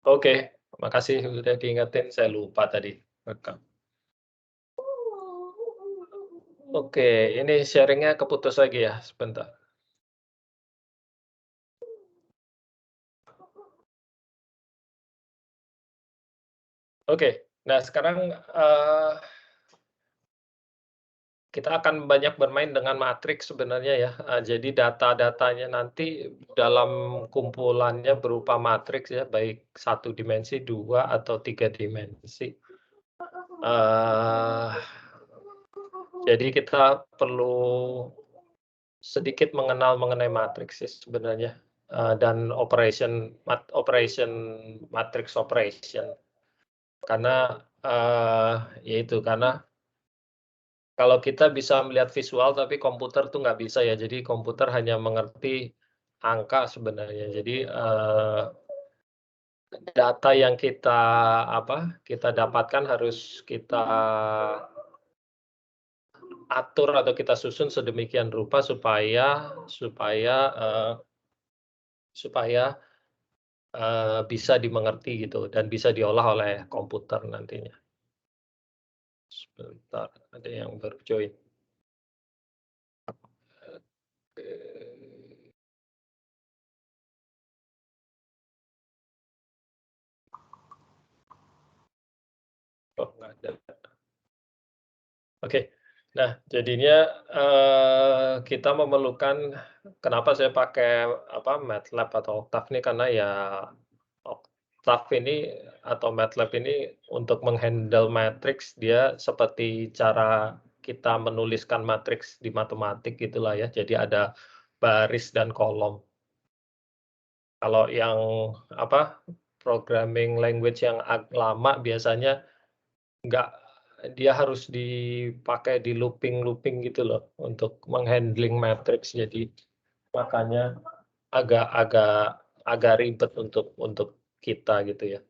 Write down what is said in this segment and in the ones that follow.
Oke, makasih udah diingetin, saya lupa tadi rekam. Oke, ini sharing-nya keputus lagi ya, sebentar. Oke, nah sekarang, kita akan banyak bermain dengan matriks sebenarnya ya, jadi data-datanya nanti dalam kumpulannya berupa matriks ya, baik 1 dimensi, 2 atau 3 dimensi. Eee, jadi kita perlu sedikit mengenal mengenai matriks sih sebenarnya, dan operation matrix operation. Karena, ya itu, karena kalau kita bisa melihat visual tapi komputer tuh nggak bisa ya, jadi komputer hanya mengerti angka sebenarnya. Jadi, data yang kita, kita dapatkan harus kita atur atau kita susun sedemikian rupa supaya supaya, supaya, bisa dimengerti gitu dan bisa diolah oleh komputer nantinya. Sebentar, ada yang baru join. Oke. Oh, nggak ada. Oke. Nah, jadinya, kita memerlukan kenapa saya pakai, MATLAB atau Octave ini karena ya Octave ini atau MATLAB ini untuk meng-handle matriks dia seperti cara kita menuliskan matriks di matematik gitulah ya. Jadi ada baris dan kolom. Kalau yang, programming language yang lama biasanya nggak, dia harus dipakai di looping-looping gitu loh, untuk meng-handling matriks. Jadi makanya agak agak agak ribet untuk kita gitu ya.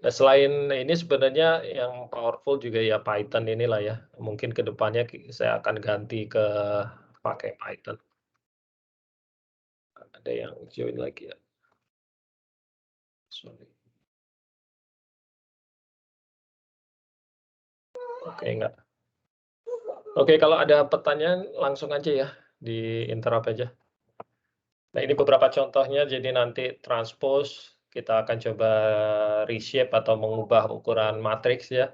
Nah, selain ini sebenarnya yang powerful juga ya Python inilah ya, mungkin ke depannya saya akan ganti ke pakai Python. Ada yang join lagi ya? Sorry. Oke, enggak. Oke, kalau ada pertanyaan langsung aja ya, di-interrupt aja. Nah, ini beberapa contohnya, jadi nanti transpose, kita akan coba reshape atau mengubah ukuran matriks ya.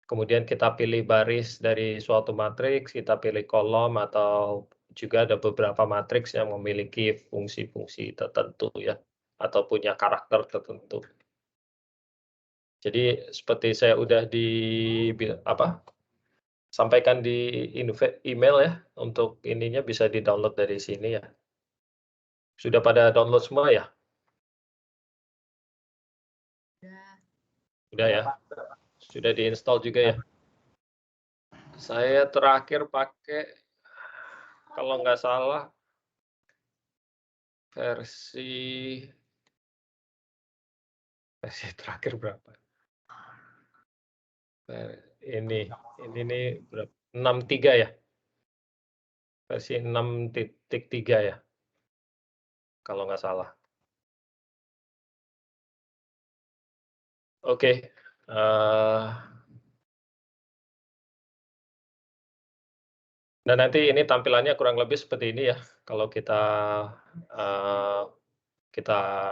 Kemudian kita pilih baris dari suatu matriks, kita pilih kolom, atau juga ada beberapa matriks yang memiliki fungsi-fungsi tertentu ya, atau punya karakter tertentu. Jadi seperti saya udah sampaikan di email ya, untuk ininya bisa di-download dari sini ya. Sudah pada download semua ya? Sudah ya? Sudah di-install juga ya? Saya terakhir pakai, kalau nggak salah, versi terakhir berapa? Ini nih berapa? 6.3 ya? Versi 6.3 ya? Kalau nggak salah. Oke. Dan nanti ini tampilannya kurang lebih seperti ini ya, kalau kita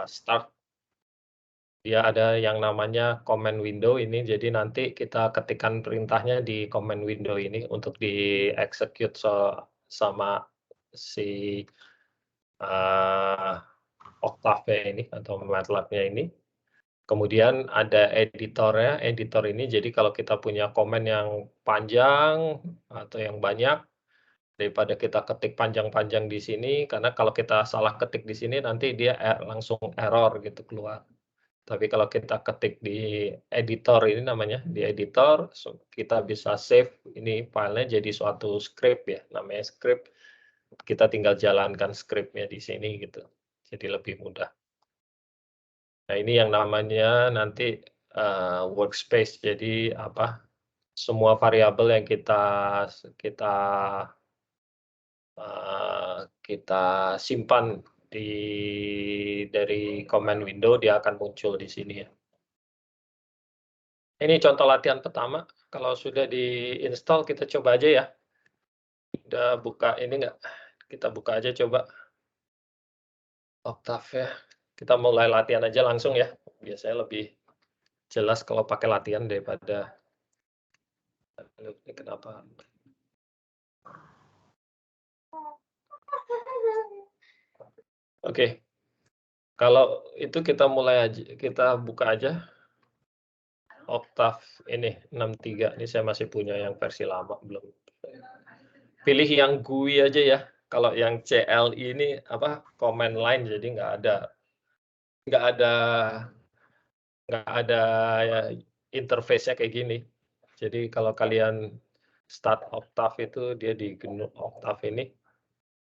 start, dia ada yang namanya command window ini, jadi nanti kita ketikkan perintahnya di command window ini untuk di-execute sama si, Octave ini atau MATLAB-nya ini. Kemudian ada editornya, editor ini jadi kalau kita punya komen yang panjang atau yang banyak, daripada kita ketik panjang-panjang di sini, karena kalau kita salah ketik di sini nanti dia langsung error gitu keluar. Tapi kalau kita ketik di editor ini namanya, di editor kita bisa save ini filenya jadi suatu script ya, namanya script. Kita tinggal jalankan script-nya di sini gitu. Jadi lebih mudah. Nah, ini yang namanya nanti, workspace. Jadi semua variabel yang kita, kita simpan dari command window dia akan muncul di sini ya. Ini contoh latihan pertama, kalau sudah di-install kita coba aja ya. Udah buka ini enggak? Kita buka aja coba Octave ya. Kita mulai latihan aja langsung ya. Biasanya lebih jelas kalau pakai latihan daripada ini kenapa? Oke. Kalau itu kita mulai aja, kita buka aja Octave ini 63. Ini saya masih punya yang versi lama belum. Pilih yang GUI aja ya. Kalau yang CLI ini apa command line jadi nggak ada ya, interface-nya kayak gini. Jadi kalau kalian start Octave itu dia di GNU Octave ini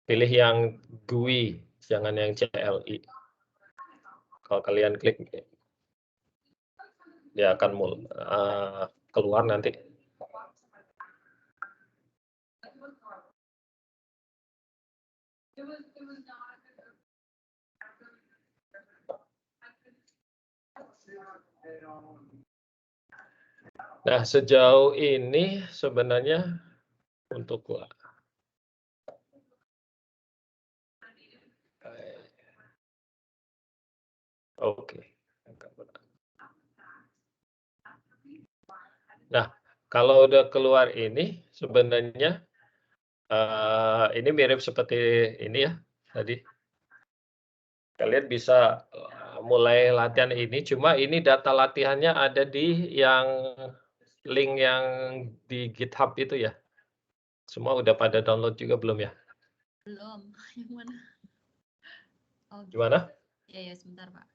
pilih yang GUI, jangan yang CLI. Kalau kalian klik dia akan keluar nanti. Nah, sejauh ini sebenarnya untuk oke. Nah, kalau udah keluar ini sebenarnya ini mirip seperti ini ya tadi. Kalian bisa mulai latihan ini, cuma ini data latihannya ada di yang link yang di GitHub itu ya. Semua udah pada download juga belum ya? Belum. Yang mana? Oh, Gimana? Ya, sebentar, Pak.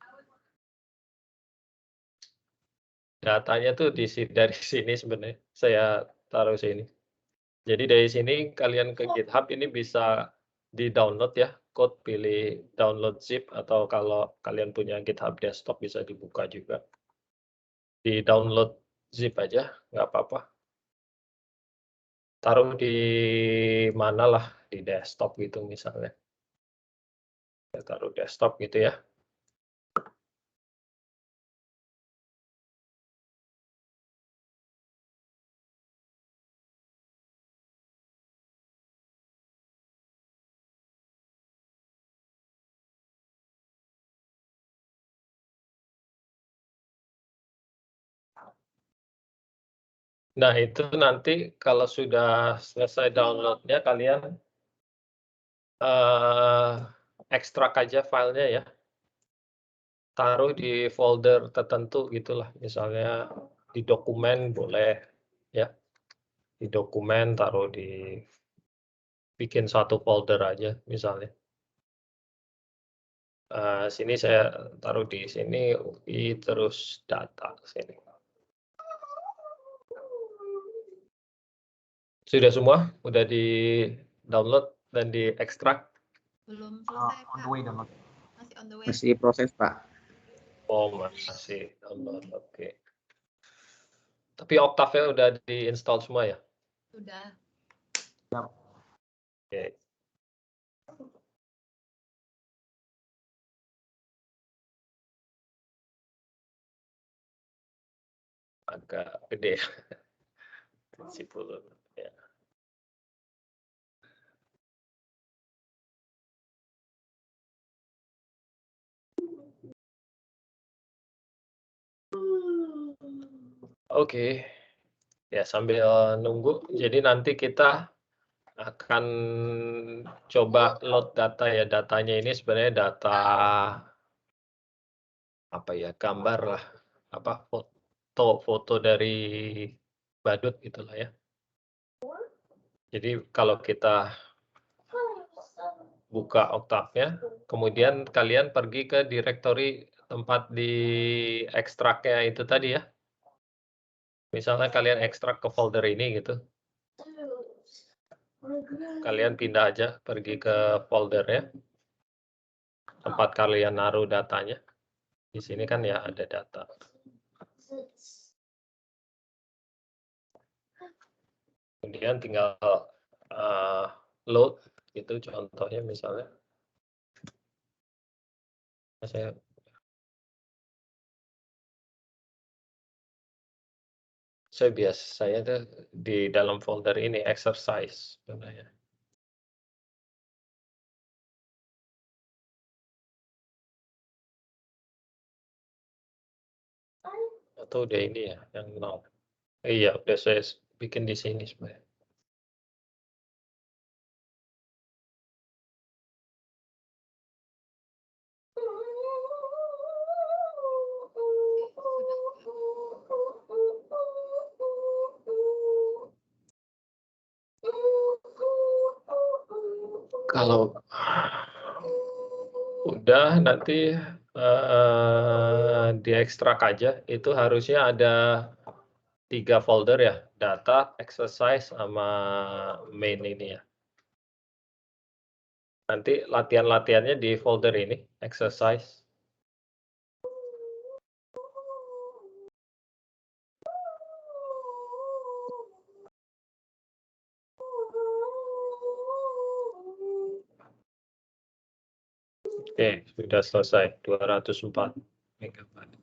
Datanya tuh dari sini sebenarnya. Saya taruh sini. Jadi dari sini kalian ke GitHub ini bisa di-download ya. Code pilih download zip atau kalau kalian punya GitHub desktop bisa dibuka juga. Di-download zip aja, nggak apa-apa. Taruh di mana lah, di desktop gitu misalnya. Saya taruh desktop gitu ya. Nah, itu nanti kalau sudah selesai download-nya kalian ekstrak aja filenya ya. Taruh di folder tertentu gitulah, misalnya di dokumen boleh ya. Di dokumen taruh bikin satu folder aja misalnya. Sini saya taruh di sini UI terus data sini. Sudah semua? Udah di-download dan diekstrak? Belum selesai, Pak. On the way, download. Masih on the way. Masih proses, Pak. Oh, masih download. Oke. Tapi Octave-nya udah di-install semua ya? Sudah. Oke. Agak gede ya. Prinsipul ya. Oke. Ya, sambil nunggu, jadi nanti kita akan coba load data ya. Datanya ini sebenarnya data apa ya, gambar lah, apa foto dari badut gitulah ya. Jadi kalau kita buka Octave-nya, kemudian kalian pergi ke direktori tempat di ekstraknya itu tadi ya. Misalnya kalian ekstrak ke folder ini gitu. Kalian pindah aja, pergi ke foldernya. Tempat kalian naruh datanya. Di sini kan ya ada data. Kemudian tinggal load, gitu contohnya misalnya. Saya tuh di dalam folder ini exercise sebenarnya. Atau udah ini ya yang 0. Iya, udah saya bikin di sini sebenarnya. Kalau udah nanti diekstrak aja, itu harusnya ada 3 folder ya, data, exercise, sama main ini ya. Nanti latihan-latihannya di folder ini, exercise. Oke, sudah selesai, 204 megabyte.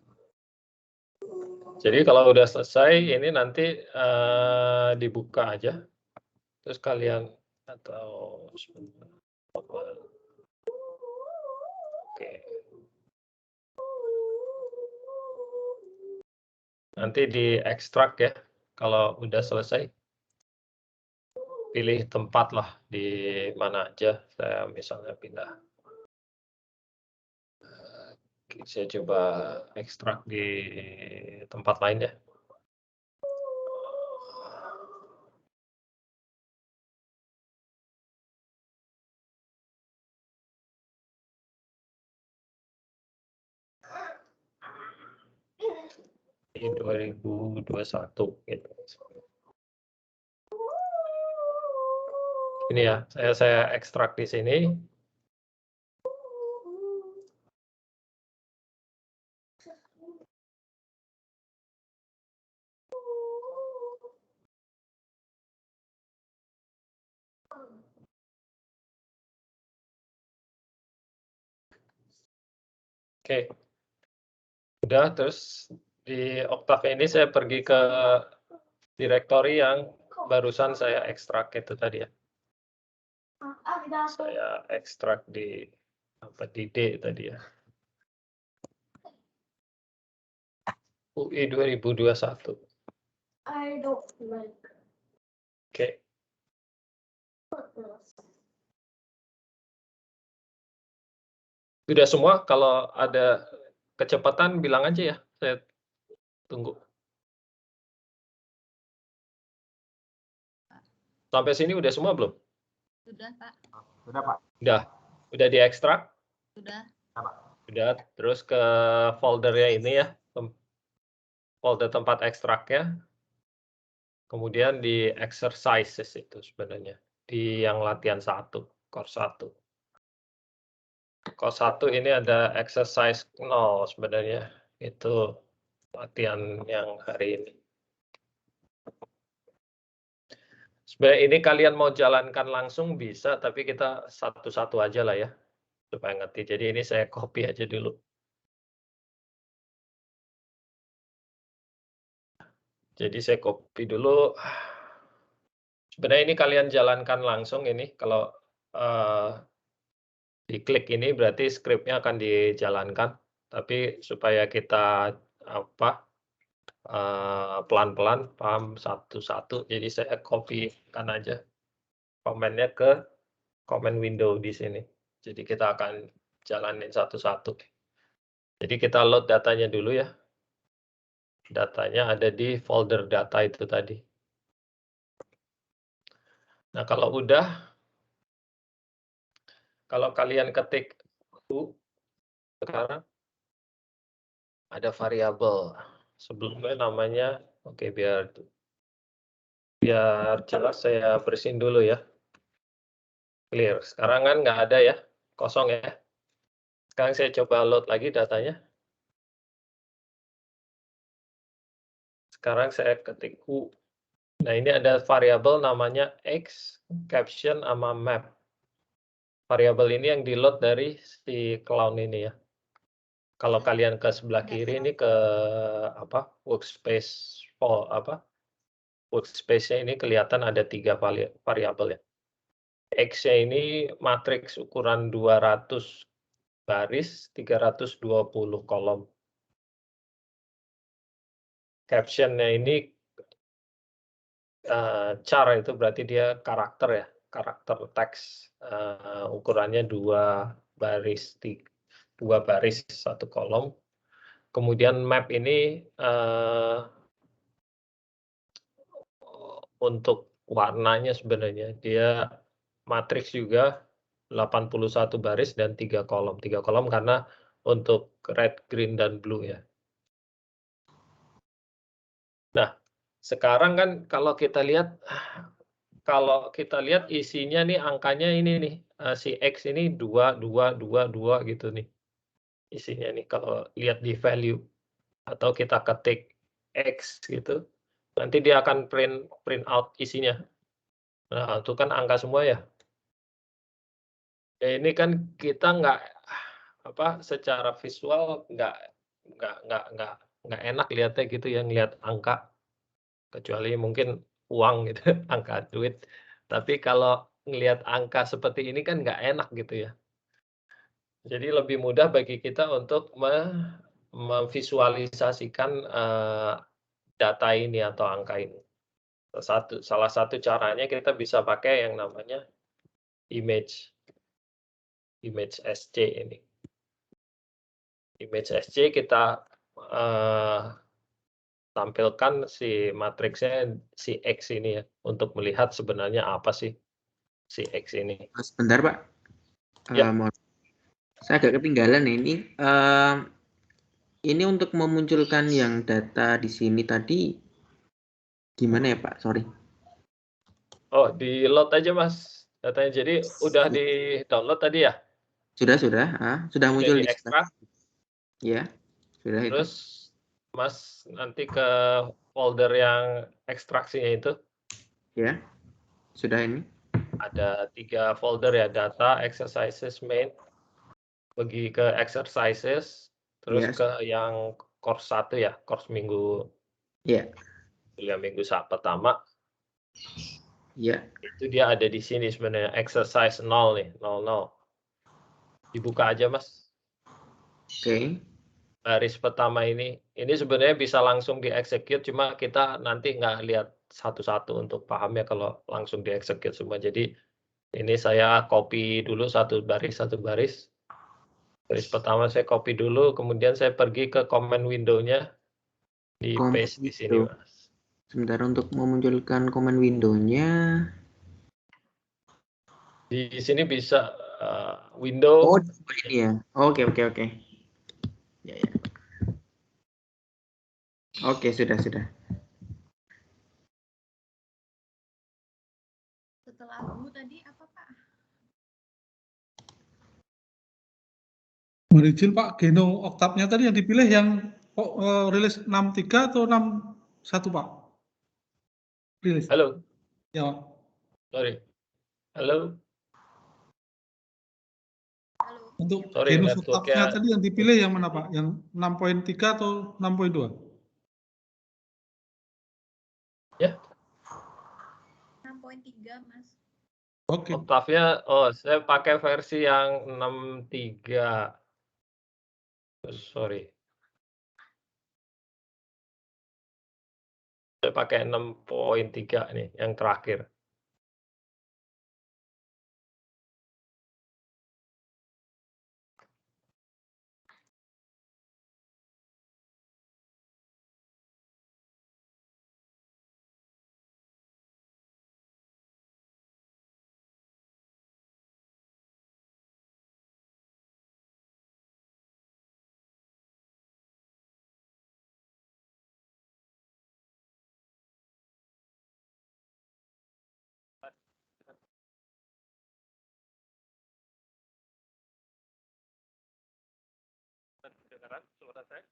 Jadi kalau udah selesai, ini nanti dibuka aja, terus kalian atau sebentar. Oke. Nanti diekstrak ya, kalau udah selesai. Pilih tempat lah, di mana aja, saya misalnya pindah. Saya coba ekstrak di tempat lain ya. Di 2021 gitu. Ini ya, saya ekstrak di sini. Oke. Udah, terus di Octave ini saya pergi ke directory yang barusan saya ekstrak itu tadi ya. Saya ekstrak di di D tadi ya. UI 2021. I don't like Oke. Sudah semua, kalau ada kecepatan bilang aja ya, saya tunggu. Sampai sini udah semua belum? Sudah, Pak. Sudah, Pak. Udah diekstrak? Sudah. Udah, terus ke foldernya ini ya, folder tempat ekstraknya. Kemudian di exercises itu sebenarnya, di yang latihan 1, course 1. Course 1 ini ada exercise 0 sebenarnya, itu latihan yang hari ini. Sebenarnya ini kalian mau jalankan langsung bisa, tapi kita satu-satu aja lah ya, supaya ngerti. Jadi ini saya copy aja dulu. Jadi saya copy dulu. Sebenarnya ini kalian jalankan langsung ini, kalau diklik ini berarti skripnya akan dijalankan. Tapi supaya kita pelan-pelan paham satu-satu, jadi saya copy-kan aja komennya ke comment window di sini. Jadi kita akan jalanin satu-satu. Jadi kita load datanya dulu ya. Datanya ada di folder data itu tadi. Nah, kalau kalian ketik U, sekarang ada variabel. Sebelumnya namanya, oke, biar jelas saya bersihin dulu ya. Clear. Sekarang kan nggak ada ya, kosong ya. Sekarang saya coba load lagi datanya. Sekarang saya ketik U. Nah, ini ada variabel namanya X, caption, sama map. Variabel ini yang di-load dari si clown ini ya. Kalau kalian ke sebelah kiri ini ke apa, workspace-nya ini kelihatan ada 3 variabel ya. X-nya ini matriks ukuran 200 baris, 320 kolom. Caption-nya ini, char itu berarti dia karakter ya, karakter teks, ukurannya 2 baris, 1 kolom. Kemudian map ini, untuk warnanya sebenarnya dia matriks juga 81 baris dan 3 kolom. 3 kolom karena untuk red, green, dan blue ya. Nah, sekarang kan kalau kita lihat isinya nih angkanya ini nih, si X ini 2 2 2 2 gitu nih, isinya nih kalau lihat di value atau kita ketik X gitu, nanti dia akan print out isinya. Nah, itu kan angka semua ya. Ya ini kan kita secara visual nggak enak lihatnya gitu ya, ngelihat angka, kecuali mungkin uang gitu, angka duit. Tapi kalau ngelihat angka seperti ini kan nggak enak gitu ya. Jadi lebih mudah bagi kita untuk memvisualisasikan, data ini atau angka ini. Salah satu caranya kita bisa pakai yang namanya image SC ini. Image SC kita, tampilkan si matriksnya, si X ini ya, untuk melihat sebenarnya apa sih si X ini. Sebentar, Pak. Ya. Saya agak ketinggalan ini. Ini untuk memunculkan yang data di sini tadi gimana ya, Pak? Sorry. Oh, di-load aja, Mas, datanya. Jadi udah di-download tadi ya? Sudah muncul di diekstrak. Ya, sudah itu. Terus Mas nanti ke folder yang ekstraksinya itu. Ya, sudah ini. Ada 3 folder ya, data, exercises, main. Pergi ke exercises, terus Yes. ke yang course 1 ya, course minggu. Ya. Ya, minggu pertama. Ya. Itu dia ada di sini sebenarnya, exercise 0 nih, 00. Dibuka aja, Mas. Oke. Baris pertama ini sebenarnya bisa langsung di-execute, cuma kita nanti nggak lihat satu-satu untuk pahamnya kalau langsung di-execute semua. Jadi ini saya copy dulu satu baris. Baris pertama saya copy dulu, kemudian saya pergi ke command window-nya, di paste di sini, Mas. Sebentar untuk memunculkan command window-nya. Di sini bisa window. Oh, ini ya. Oke. Ya. Oke, sudah. Setelah Bu tadi apa, Pak? Mohon izin Pak, Geno Oktapnya tadi yang dipilih yang rilis 63 atau 61 Pak? Rilis. Halo. Ya Pak. Sorry. Halo. Untuk sorry, Geno networknya Oktapnya tadi yang dipilih yang mana Pak? Yang 6.3 atau 6.2? Ya. 6.3 Mas. Oke. Oktavnya, saya pakai versi yang 63. Sorry. Saya pakai 6.3 nih, yang terakhir. Kedengaran suara saya?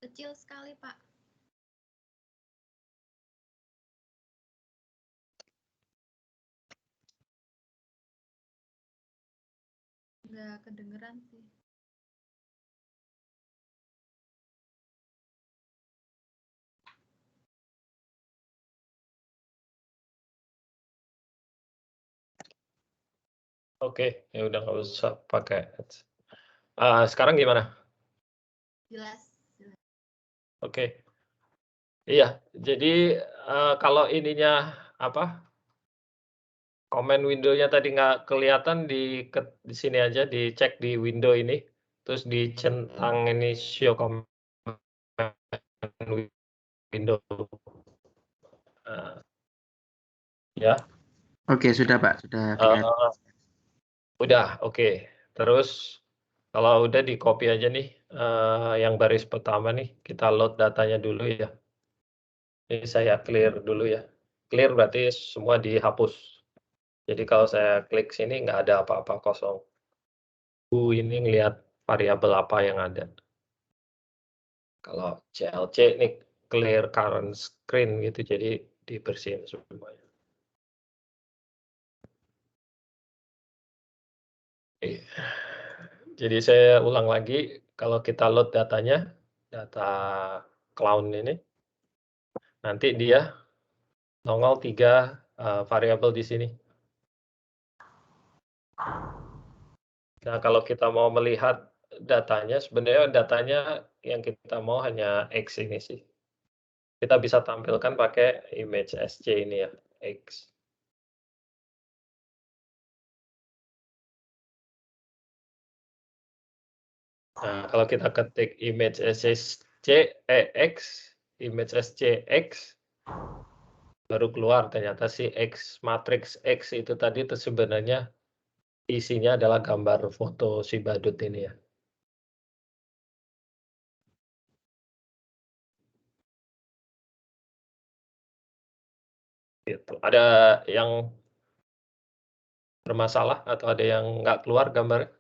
Kecil sekali, Pak. Nggak kedengeran sih. Oke, ya udah nggak usah pakai ads. Sekarang gimana? Jelas. Oke. Iya, jadi, kalau ininya, apa, komen window-nya tadi nggak kelihatan di sini aja, dicek di window ini, terus dicentang ini show comment window. Ya. Oke, sudah Pak, sudah kelihatan. Udah, oke. Terus kalau udah di-copy aja nih, yang baris pertama nih, kita load datanya dulu ya. Ini saya clear dulu ya. Clear berarti semua dihapus. Jadi kalau saya klik sini nggak ada apa-apa, kosong. Ini ngelihat variabel apa yang ada. Kalau CLC ini clear current screen gitu, jadi dibersihin semuanya. Jadi saya ulang lagi, kalau kita load datanya, data clown ini, nanti dia nongol 3 variabel di sini. Nah, kalau kita mau melihat datanya, sebenarnya datanya yang kita mau hanya X ini sih. Kita bisa tampilkan pakai image SC ini ya, X. Nah, kalau kita ketik image X, image SCX, baru keluar ternyata si X, matriks X itu tadi itu sebenarnya isinya adalah gambar foto si badut ini ya. Gitu. Ada yang bermasalah atau ada yang nggak keluar gambarnya?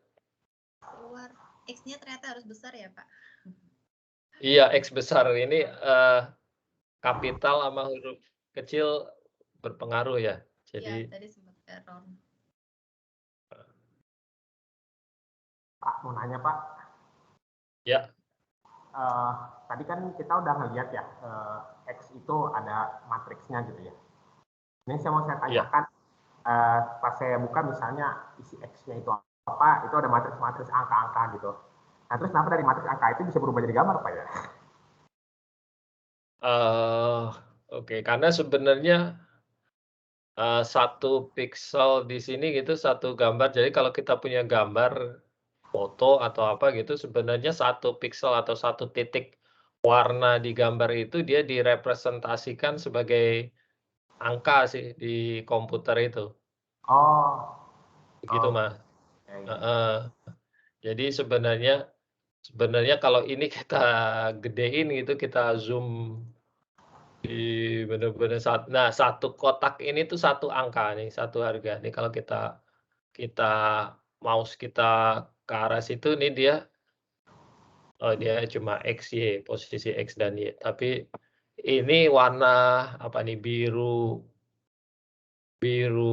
Keluar. X-nya ternyata harus besar ya, Pak? Iya, X besar ini kapital sama huruf kecil berpengaruh ya. Iya, Jadi tadi sempat error. Pak, mau nanya Pak. ya, Tadi kan kita udah ngeliat ya, X itu ada matriksnya gitu ya. Ini saya tanyakan, pas saya buka misalnya isi X-nya itu apa, itu ada matriks-matriks angka-angka gitu. Nah, terus kenapa dari matriks angka itu bisa berubah jadi gambar Pak ya? oke, karena sebenarnya 1 pixel di sini gitu, 1 gambar. Jadi kalau kita punya gambar foto atau apa gitu, sebenarnya 1 pixel atau 1 titik warna di gambar itu dia direpresentasikan sebagai angka sih di komputer itu. Oh. Begitu, Mas. Heeh. Jadi sebenarnya kalau ini kita gedein gitu, kita zoom di bener-bener nah, 1 kotak ini tuh 1 angka nih, 1 harga. Nih kalau kita mouse kita ke arah situ nih dia cuma X, Y, posisi X dan Y. Tapi ini warna apa nih, biru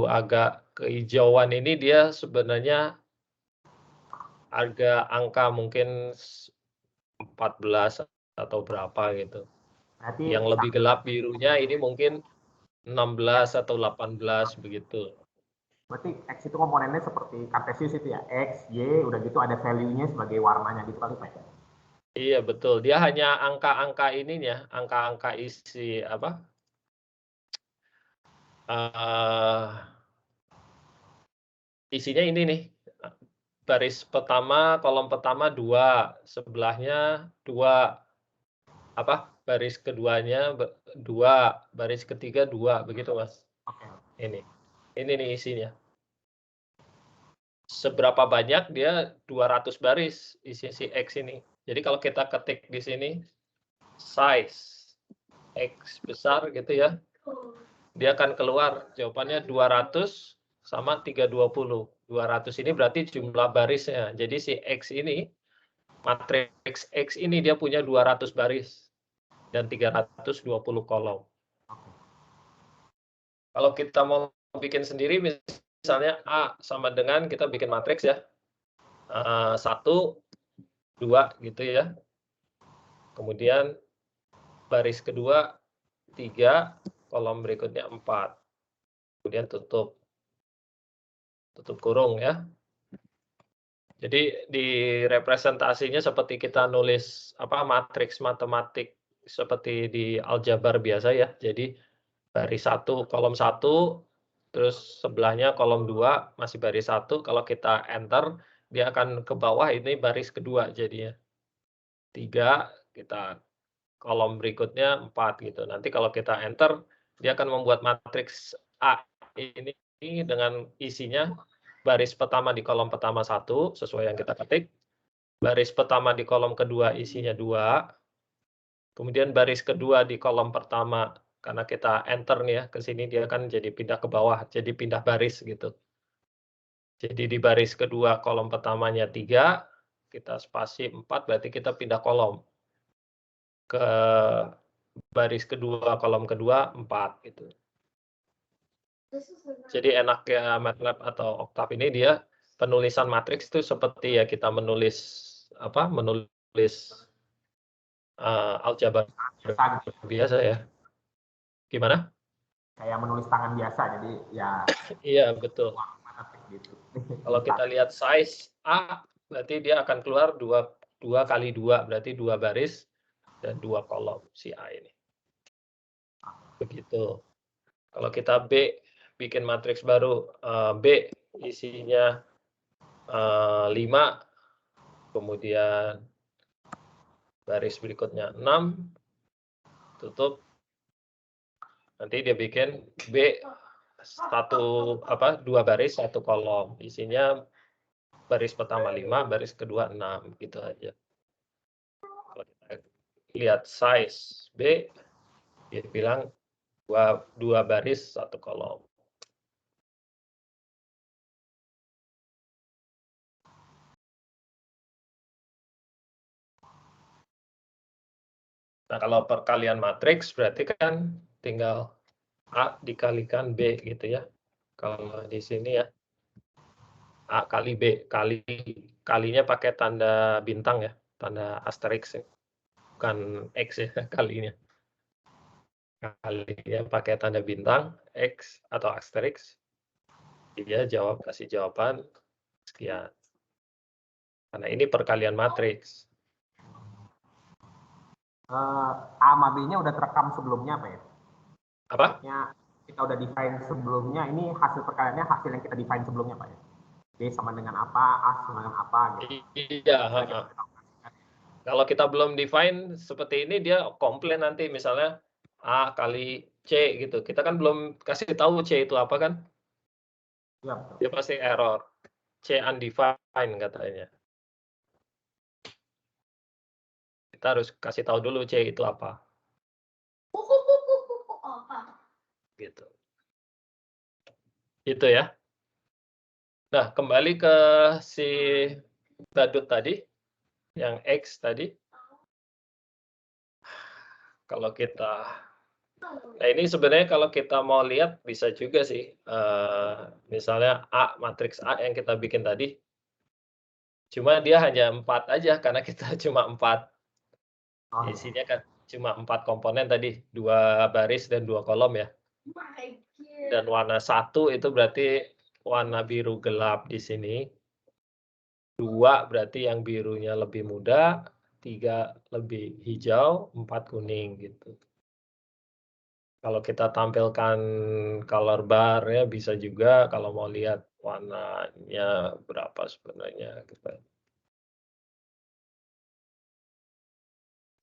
agak kehijauan ini dia sebenarnya harga angka mungkin 14 atau berapa gitu. Berarti Yang lebih gelap birunya ini mungkin 16 atau 18 begitu. Berarti X itu komponennya seperti kartesius itu ya, X, Y, udah gitu ada value-nya sebagai warnanya gitu kali Pak. Iya betul, dia hanya angka-angka ininya, angka-angka isi apa, isinya ini nih, baris pertama, kolom pertama 2, sebelahnya 2, baris keduanya 2, baris ketiga 2, begitu Mas. Oke. Ini nih isinya. Seberapa banyak dia 200 baris isi si X ini. Jadi kalau kita ketik di sini size X besar gitu ya, dia akan keluar jawabannya 200 sama 320. 200 ini berarti jumlah barisnya. Jadi si X ini, matriks X ini dia punya 200 baris dan 320 kolom. Kalau kita mau bikin sendiri, misalnya A sama dengan kita bikin matriks ya, 1, 2 gitu ya. Kemudian baris kedua 3, kolom berikutnya 4. Kemudian tutup. tutup kurung ya. Jadi di representasinya seperti kita nulis matriks matematik seperti di aljabar biasa ya. Jadi baris 1, kolom 1, terus sebelahnya kolom 2 masih baris 1. Kalau kita enter, dia akan ke bawah, ini baris kedua jadinya. 3, kita kolom berikutnya 4 gitu. Nanti kalau kita enter, dia akan membuat matriks A ini dengan isinya baris pertama di kolom pertama 1, sesuai yang kita ketik. Baris pertama di kolom kedua isinya 2. Kemudian baris kedua di kolom pertama, karena kita enter nih ya, ke sini dia kan jadi pindah ke bawah, jadi pindah baris gitu. Jadi di baris kedua kolom pertamanya 3, kita spasi 4, berarti kita pindah kolom. Ke baris kedua, kolom kedua, 4 gitu. Jadi enaknya MATLAB atau Octave ini dia penulisan matriks itu seperti ya kita menulis aljabar biasa ya. Gimana? Kayak menulis tangan biasa, jadi ya. Iya betul. Gitu. Kalau kita lihat size A, berarti dia akan keluar 2 kali 2, berarti 2 baris dan 2 kolom si A ini. Begitu. Kalau kita B, bikin matriks baru, B isinya 5, kemudian baris berikutnya 6, tutup. Nanti dia bikin B 2 baris 1 kolom. Isinya baris pertama 5, baris kedua 6, gitu aja. Kalau kita lihat size B, dia bilang 2 baris 1 kolom. Nah, kalau perkalian matriks berarti kan tinggal A dikalikan B gitu ya. Kalau di sini ya, A kali B, kalinya pakai tanda bintang ya, tanda asterisk ya. Bukan X ya, kalinya. Kalinya pakai tanda bintang, X atau asterisk. Dia kasih jawaban sekian. Karena ini perkalian matriks. A sama B-nya udah terekam sebelumnya apa ya? Apa? Kita udah define sebelumnya, ini hasil perkaliannya hasil yang kita define sebelumnya Pak ya? B sama dengan apa, A sama dengan apa gitu. Iya. Kalau kita belum define seperti ini, dia komplain nanti misalnya A kali C gitu. Kita kan belum kasih tahu C itu apa kan? Ya, betul. Dia pasti error. C undefined katanya. Kita harus kasih tahu dulu C itu apa. Gitu. Itu ya. Nah, kembali ke si badut tadi, yang X tadi. Kalau kita, nah ini sebenarnya kalau kita mau lihat bisa juga sih. Misalnya A, matriks A yang kita bikin tadi. Cuma dia hanya 4 aja, karena kita cuma 4. Isinya kan cuma 4 komponen tadi, 2 baris dan 2 kolom ya. Dan warna 1 itu berarti warna biru gelap di sini. 2 berarti yang birunya lebih muda, 3 lebih hijau, 4 kuning gitu. Kalau kita tampilkan color bar ya bisa juga kalau mau lihat warnanya berapa sebenarnya gitu.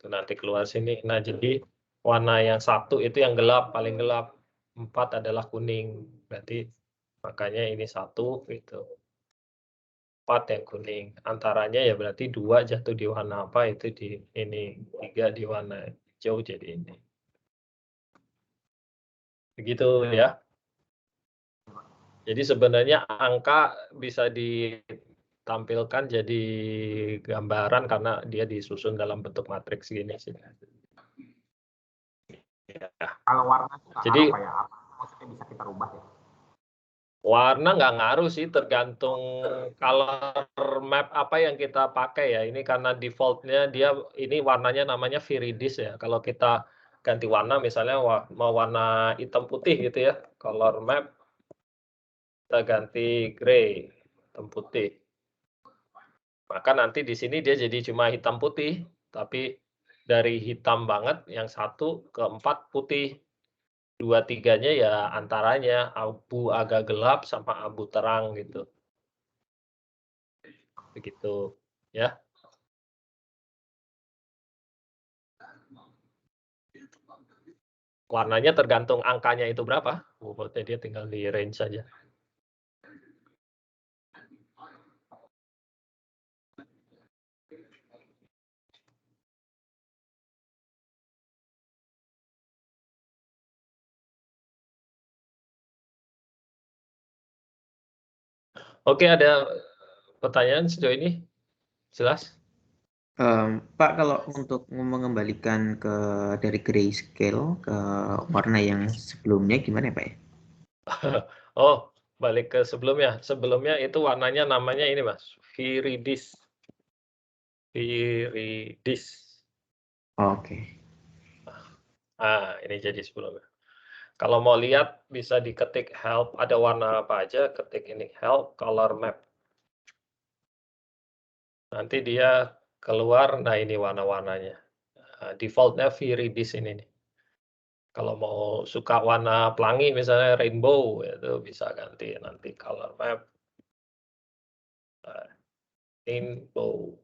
Itu nanti keluar sini. Nah, jadi warna yang 1 itu yang gelap, paling gelap. 4 adalah kuning. Berarti makanya ini 1 gitu. 4 yang kuning. Antaranya ya berarti 2 jatuh di warna apa itu di ini, 3 di warna hijau jadi ini. Begitu ya. Jadi sebenarnya angka bisa ditampilkan jadi gambaran karena dia disusun dalam bentuk matriks gini sih. Ya. Kalau warna itu jadi apa ya? Apa maksudnya bisa kita rubah ya? Warna nggak ngaruh sih, tergantung color map apa yang kita pakai ya. Ini karena defaultnya dia ini warnanya namanya viridis ya. Kalau kita ganti warna misalnya mau warna hitam putih gitu ya, color map kita ganti gray, hitam putih. Maka nanti di sini dia jadi cuma hitam putih, tapi dari hitam banget yang 1 ke 4 putih. 2, 3-nya ya antaranya abu agak gelap sama abu terang gitu. Begitu, ya. Warnanya tergantung angkanya itu berapa. Pokoknya dia tinggal di range saja. Oke, ada pertanyaan sejauh ini? Jelas? Pak, kalau untuk mengembalikan dari grayscale ke warna yang sebelumnya gimana Pak ya? Oh, balik ke sebelumnya. Sebelumnya itu warnanya namanya ini Mas, viridis. Viridis. Oke. Ini jadi sebelumnya. Kalau mau lihat bisa diketik help, ada warna apa aja, ketik ini help color map. Nanti dia keluar, nah ini warna-warnanya. Defaultnya viridis ini nih. Kalau mau suka warna pelangi misalnya rainbow, itu bisa ganti nanti color map. Rainbow.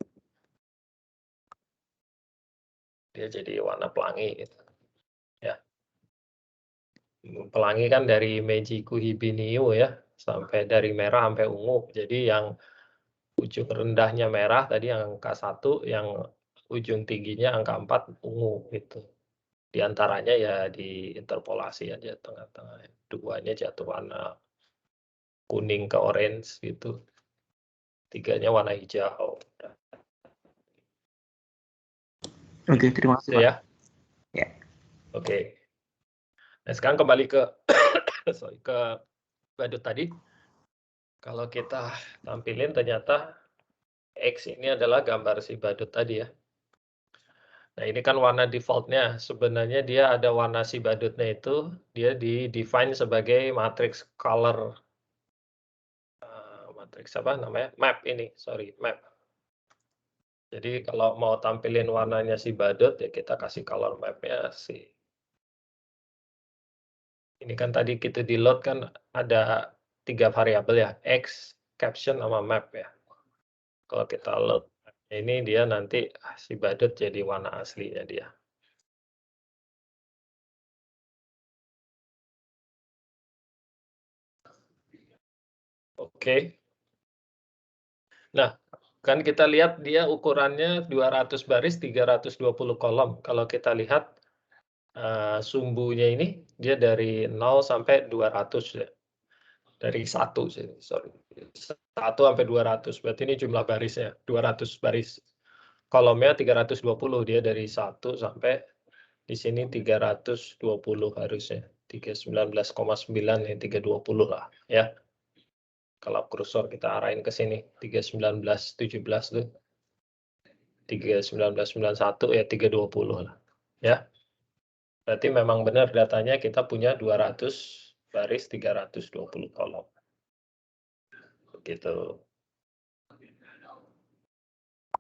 Dia jadi warna pelangi gitu. Ya. Pelangi kan dari Meiji Kuhibiniu ya, sampai dari merah sampai ungu. Jadi yang ujung rendahnya merah tadi yang angka 1, yang ujung tingginya angka 4 ungu gitu. Di antaranya ya diinterpolasi aja tengah-tengah. 2-nya jatuh warna kuning ke orange gitu. 3-nya warna hijau. Oke, terima kasih Itu Pak. ya. Ya. Oke. Nah, sekarang kembali ke ke badut tadi. Kalau kita tampilin ternyata X ini adalah gambar si badut tadi ya. Nah, ini kan warna default-nya. Sebenarnya dia ada warna si badutnya itu, dia di-define sebagai matrix color. Matrix apa namanya? Map ini, sorry, map. Jadi kalau mau tampilin warnanya si badut, ya kita kasih color map-nya si. Ini kan tadi kita di load kan ada 3 variabel ya, X, caption, sama map ya. Kalau kita load ini dia nanti si badut jadi warna aslinya dia. Oke. Nah, kan kita lihat dia ukurannya 200 baris, 320 kolom. Kalau kita lihat sumbunya ini, dia dari 0 sampai 200 ya. Dari 1, sorry. 1 sampai 200, berarti ini jumlah barisnya, 200 baris. Kolomnya 320, dia dari 1 sampai di sini 320 harusnya. 319,9 ya, 320 lah ya. Kalau kursor kita arahin ke sini, 31917 tuh. 31991 ya 320 lah. Ya. Berarti memang benar datanya kita punya 200 baris 320 kolom. Begitu.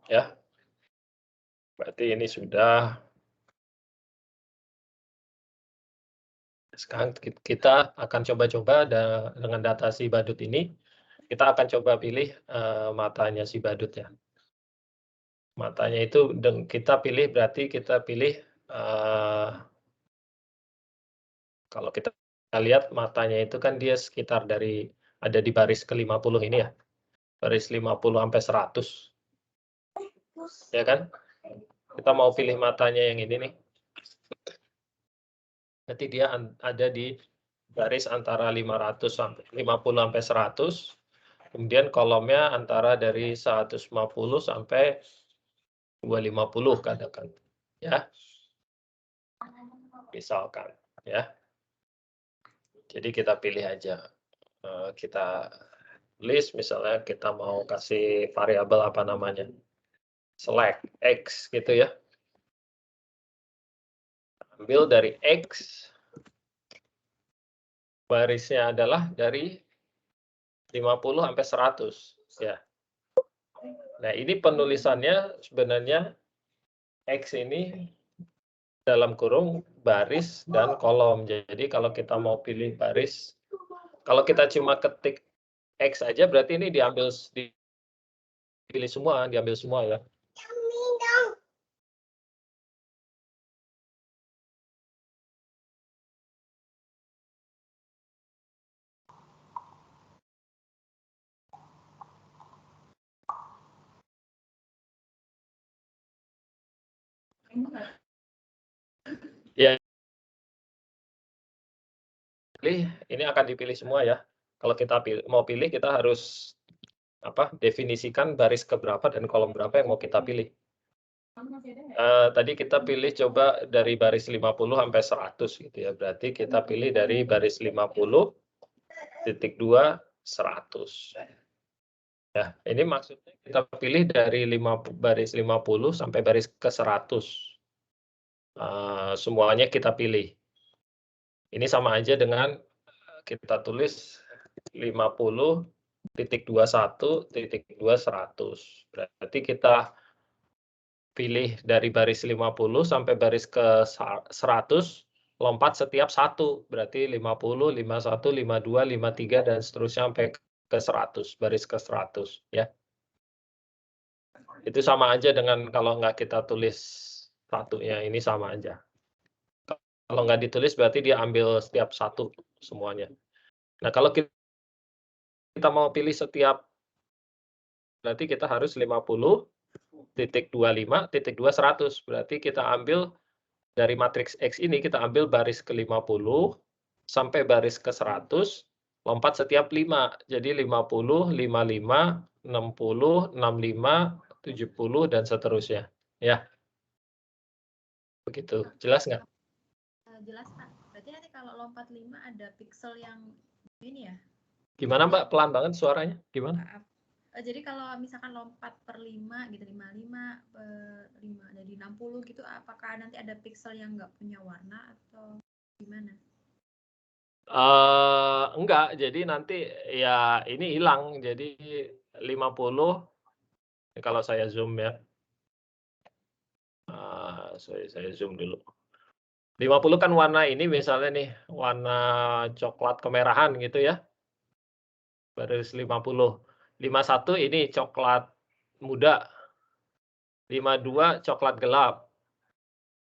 Ya. Berarti ini sudah. Sekarang kita akan coba-coba dengan data si badut ini. Kita akan coba pilih matanya si badutnya. Matanya itu kita pilih berarti kita pilih kalau kita lihat matanya itu kan dia sekitar ada di baris ke-50 ini ya. Baris 50 sampai 100. Ya kan? Kita mau pilih matanya yang ini nih. Berarti dia ada di baris antara 50 sampai 100. Kemudian kolomnya antara dari 150 sampai 250 katakan. Ya. Misalkan ya. Jadi kita pilih aja. Kita list misalnya kita mau kasih variabel apa namanya. Select X gitu ya. Ambil dari X. Barisnya adalah dari 50 sampai 100 ya. Nah, ini penulisannya sebenarnya X ini dalam kurung baris dan kolom. Jadi kalau kita mau pilih baris, kalau kita cuma ketik X aja berarti ini dipilih semua, diambil semua ya. Ya, ini akan dipilih semua ya. Kalau kita mau pilih, kita harus definisikan baris keberapa dan kolom berapa yang mau kita pilih. Tadi kita pilih coba dari baris 50 sampai 100 gitu ya. Berarti kita pilih dari baris 50 titik 2 100. Ya, ini maksudnya kita pilih dari baris 50 sampai baris ke 100. Semuanya kita pilih. Ini sama aja dengan kita tulis 50.21.2 100. Berarti kita pilih dari baris 50 sampai baris ke 100, lompat setiap satu. Berarti 50, 51, 52, 53, dan seterusnya sampai ke 100, baris ke 100. Ya. Itu sama aja dengan kalau nggak kita tulis satunya, ini sama aja. Kalau nggak ditulis berarti dia ambil setiap satu semuanya. Nah, kalau kita mau pilih setiap, berarti kita harus 50.25.2 100. Berarti kita ambil dari matriks X ini, kita ambil baris ke 50 sampai baris ke 100, lompat setiap 5. Jadi 50, 55, 60, 65, 70, dan seterusnya. Ya. Begitu. Jelas nggak? Jelas, Pak. Berarti nanti kalau lompat 5 ada pixel yang ini ya? Gimana, Mbak? Pelan banget suaranya. Gimana? Jadi kalau misalkan lompat per 5 gitu, 55 jadi 60 gitu, apakah nanti ada pixel yang nggak punya warna atau gimana? Enggak, jadi nanti ya ini hilang. Jadi 50, kalau saya zoom ya. Saya zoom dulu. 50 kan warna ini misalnya nih, warna coklat kemerahan gitu ya. Baris 50. 51 ini coklat muda. 52 coklat gelap.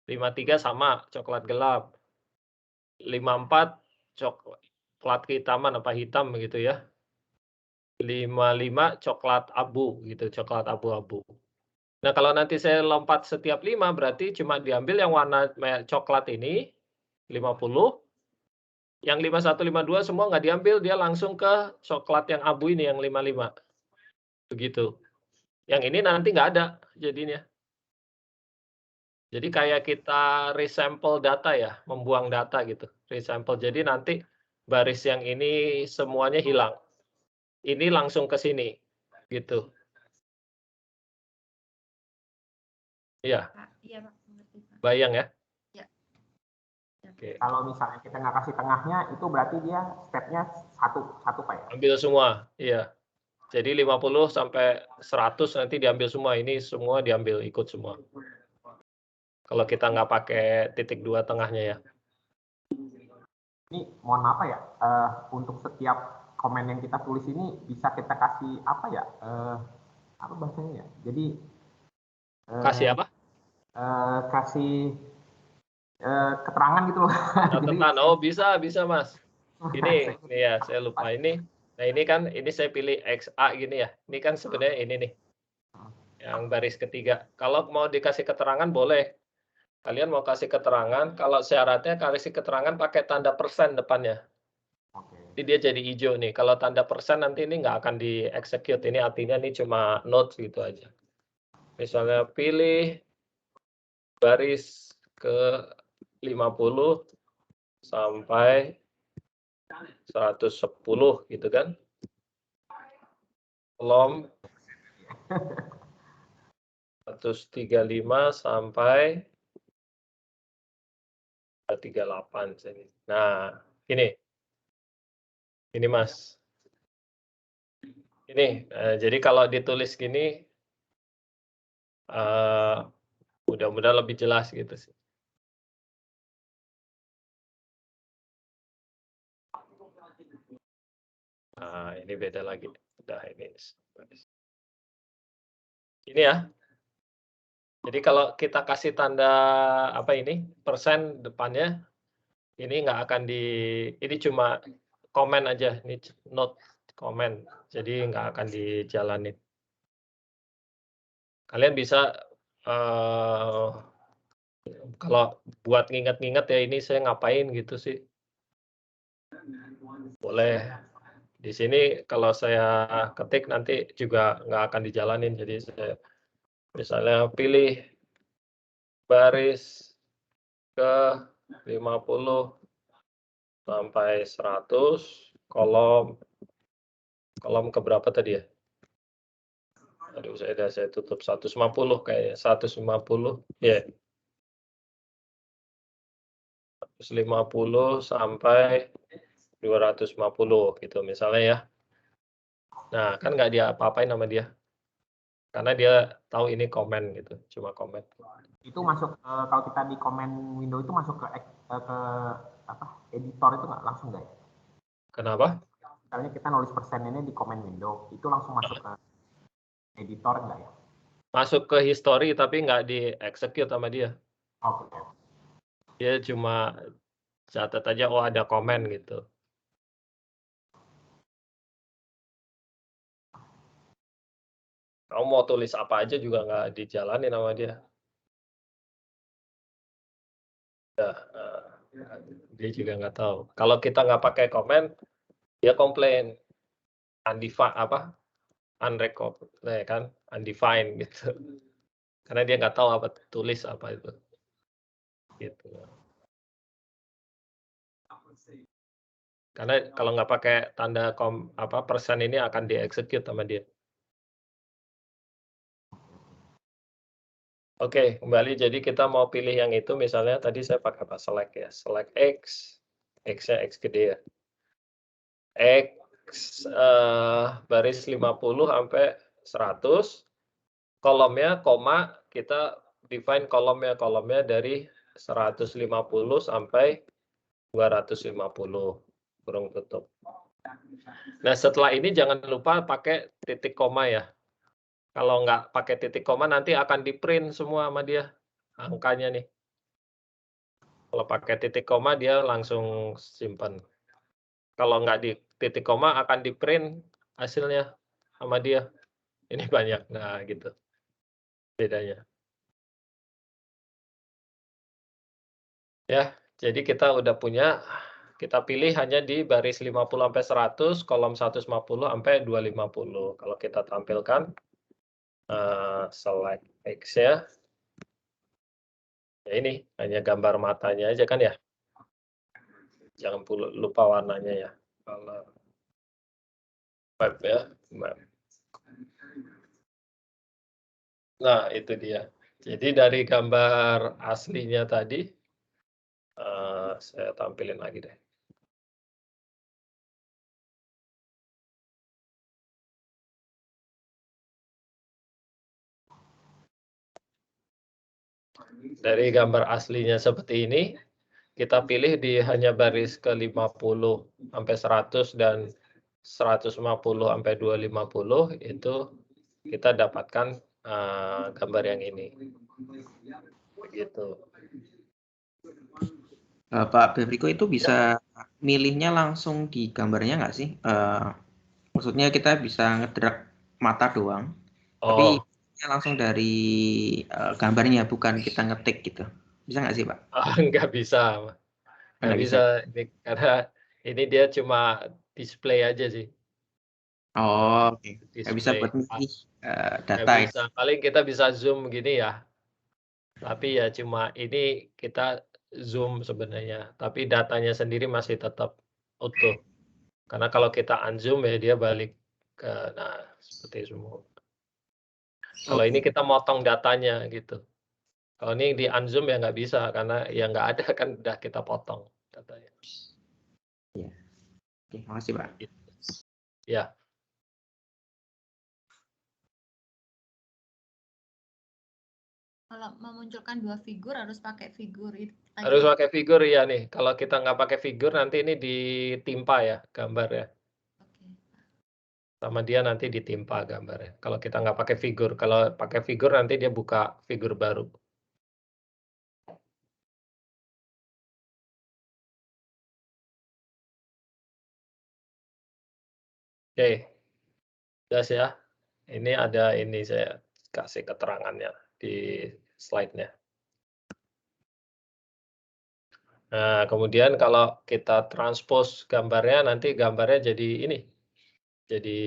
53 sama, coklat gelap. 54 coklat kehitaman apa hitam gitu ya. 55 coklat abu gitu, coklat abu-abu. Nah, kalau nanti saya lompat setiap 5 berarti cuma diambil yang warna coklat ini 50. Yang 51, 52 semua nggak diambil, dia langsung ke coklat yang abu ini yang 55. Begitu. Yang ini nanti nggak ada jadinya. Jadi kayak kita resample data ya, membuang data gitu, resample. Jadi nanti baris yang ini semuanya hilang. Ini langsung ke sini, gitu. Iya. Iya, Pak. Mengerti, Pak. Bayang ya? Ya. Oke. Kalau misalnya kita nggak kasih tengahnya, itu berarti dia stepnya satu Pak ya? Ambil semua, iya. Jadi 50 sampai 100 nanti diambil semua, ini semua diambil, ikut semua. Kalau kita nggak pakai titik 2 tengahnya ya. Ini mohon maaf ya, untuk setiap komen yang kita tulis ini bisa kita kasih apa ya? Apa bahasanya ya? Jadi Kasih apa? kasih keterangan gitu loh. Catatan. Oh, bisa Mas. Ini ya, saya lupa ini. Nah, ini kan saya pilih XA gini ya. Ini kan sebenarnya ini nih. Yang baris ketiga. Kalau mau dikasih keterangan boleh. Kalian mau kasih keterangan, kalau syaratnya kasih keterangan pakai tanda persen depannya. Jadi dia jadi hijau nih. Kalau tanda persen nanti ini nggak akan di-execute. Ini artinya ini cuma notes gitu aja. Misalnya pilih baris ke 50 sampai 110 gitu kan. Kolom 135 sampai 38. Nah, ini Mas. Ini, jadi kalau ditulis gini, mudah-mudahan lebih jelas gitu sih. Nah, ini beda lagi. Udah ini. Ini ya. Jadi kalau kita kasih tanda apa ini, persen depannya, ini nggak akan ini cuma komen aja, ini note komen, jadi nggak akan dijalanin. Kalian bisa, kalau buat nginget-nginget ya ini saya ngapain gitu sih. Boleh. Di sini kalau saya ketik nanti juga nggak akan dijalanin, jadi saya misalnya pilih baris ke 50 sampai 100, kolom ke berapa tadi ya? Aduh, saya tutup 150 kayaknya, 150, ya. 150 sampai 250 gitu misalnya ya. Nah, kan nggak dia apa-apain sama dia. Karena dia tahu ini komen gitu, cuma komen. Itu masuk kalau kita di komen window itu masuk ke apa editor itu nggak langsung nggak ya? Kenapa? Misalnya kita nulis persen ini di komen window, itu langsung masuk ke editor nggak ya? Masuk ke history tapi nggak di-execute sama dia. Oke. Dia cuma catat aja, oh ada komen gitu. Kamu mau tulis apa aja juga nggak dijalanin sama dia. Ya, dia juga nggak tahu. Kalau kita nggak pakai komen, dia komplain. Unrecognized kan, undefined gitu. Karena dia nggak tahu apa tulis apa itu. Gitu. Karena kalau nggak pakai tanda persen ini akan di-execute sama dia. Oke, kembali. Jadi kita mau pilih yang itu, misalnya tadi saya pakai apa? Select ya. Select X. X-nya X gede ya. X baris 50 sampai 100. Kolomnya, koma, kita define kolomnya dari 150 sampai 250. Kurung tutup. Nah, setelah ini jangan lupa pakai titik koma ya. Kalau nggak pakai titik koma nanti akan di-print semua sama dia angkanya nih. Kalau pakai titik koma dia langsung simpan. Kalau nggak di titik koma akan di-print hasilnya sama dia. Ini banyak. Nah, gitu. Bedanya. Ya, jadi kita udah punya, kita pilih hanya di baris 50 sampai 100, kolom 150 sampai 250. Kalau kita tampilkan select X ya. Ya ini hanya gambar matanya aja kan ya. Jangan lupa warnanya ya. Kalau web ya, web. Nah, itu dia. Jadi dari gambar aslinya tadi, saya tampilin lagi deh. Dari gambar aslinya seperti ini, kita pilih di hanya baris ke 50 sampai 100 dan 150 sampai 250 itu kita dapatkan gambar yang ini. Begitu. Pak Bevriko itu bisa milihnya langsung di gambarnya nggak sih? Maksudnya kita bisa ngedrag mata doang, tapi langsung dari gambarnya, bukan kita ngetik gitu. Bisa nggak sih, Pak? Nggak bisa. Nggak bisa. Karena ini dia cuma display aja sih. Oh, oke. Nggak bisa buat milih data. Nggak bisa. Paling kita bisa zoom gini ya. Tapi ya cuma ini kita zoom sebenarnya. Tapi datanya sendiri masih tetap utuh. Karena kalau kita unzoom ya dia balik ke, nah seperti semua. Kalau ini kita motong datanya gitu. Kalau ini di unzoom ya nggak bisa karena ya nggak ada kan udah kita potong datanya. Ya. Oke, makasih Pak. Ya. Kalau memunculkan 2 figur harus pakai figur itu Harus lagi. pakai figur ya nih. Kalau kita nggak pakai figur nanti ini ditimpa ya gambarnya. Oke. Sama dia nanti ditimpa gambarnya. Kalau kita nggak pakai figur. Kalau pakai figur nanti dia buka figur baru. Oke. Jelas ya. Ini ada ini saya kasih keterangannya di slide-nya. Nah, kemudian kalau kita transpose gambarnya nanti gambarnya jadi ini. Jadi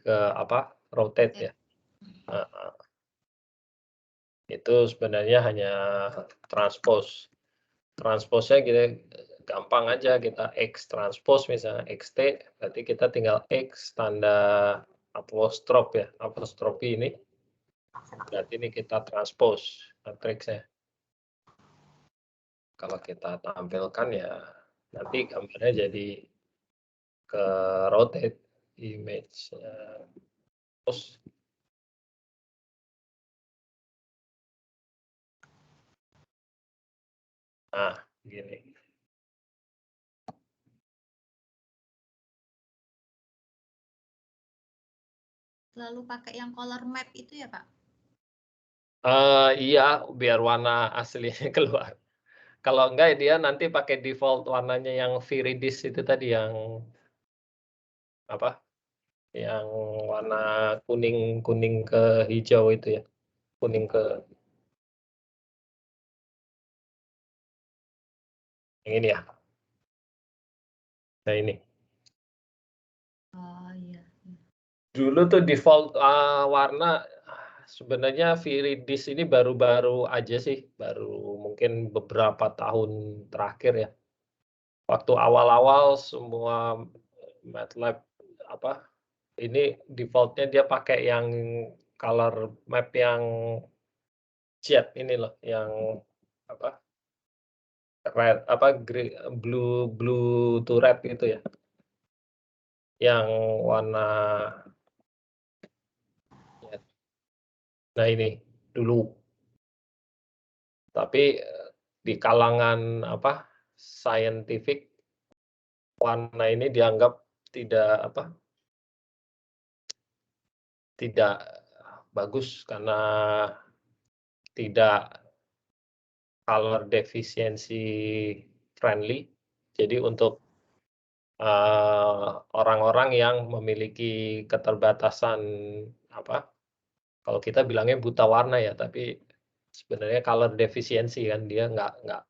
ke apa? Rotate ya. Heeh. Itu sebenarnya hanya transpose. Transpose-nya kita gampang aja, kita X transpose misalnya XT, berarti kita tinggal X tanda apostrof ya, apostrofi ini. Berarti ini kita transpose matriksnya. Kalau kita tampilkan ya nanti gambarnya jadi ke rotate image. Terus nah, gini. Selalu pakai yang color map itu ya, Pak? Iya, biar warna aslinya keluar. Kalau enggak dia nanti pakai default warnanya yang viridis itu tadi yang apa? Yang warna kuning ke hijau itu ya. Kuning ke yang ini ya. Nah ini. Oh iya. Dulu tuh default warna sebenarnya viridis ini baru-baru aja sih, baru mungkin beberapa tahun terakhir ya. Waktu awal-awal semua MATLAB apa ini default-nya dia pakai yang color map yang jet ini loh, yang apa? Red apa blue to red gitu ya. Yang warna nah ini dulu. Tapi di kalangan apa? Scientific warna ini dianggap tidak apa? Tidak bagus karena tidak color deficiency friendly. Jadi untuk orang-orang yang memiliki keterbatasan apa? Kalau kita bilangnya buta warna ya, tapi sebenarnya color deficiency kan dia nggak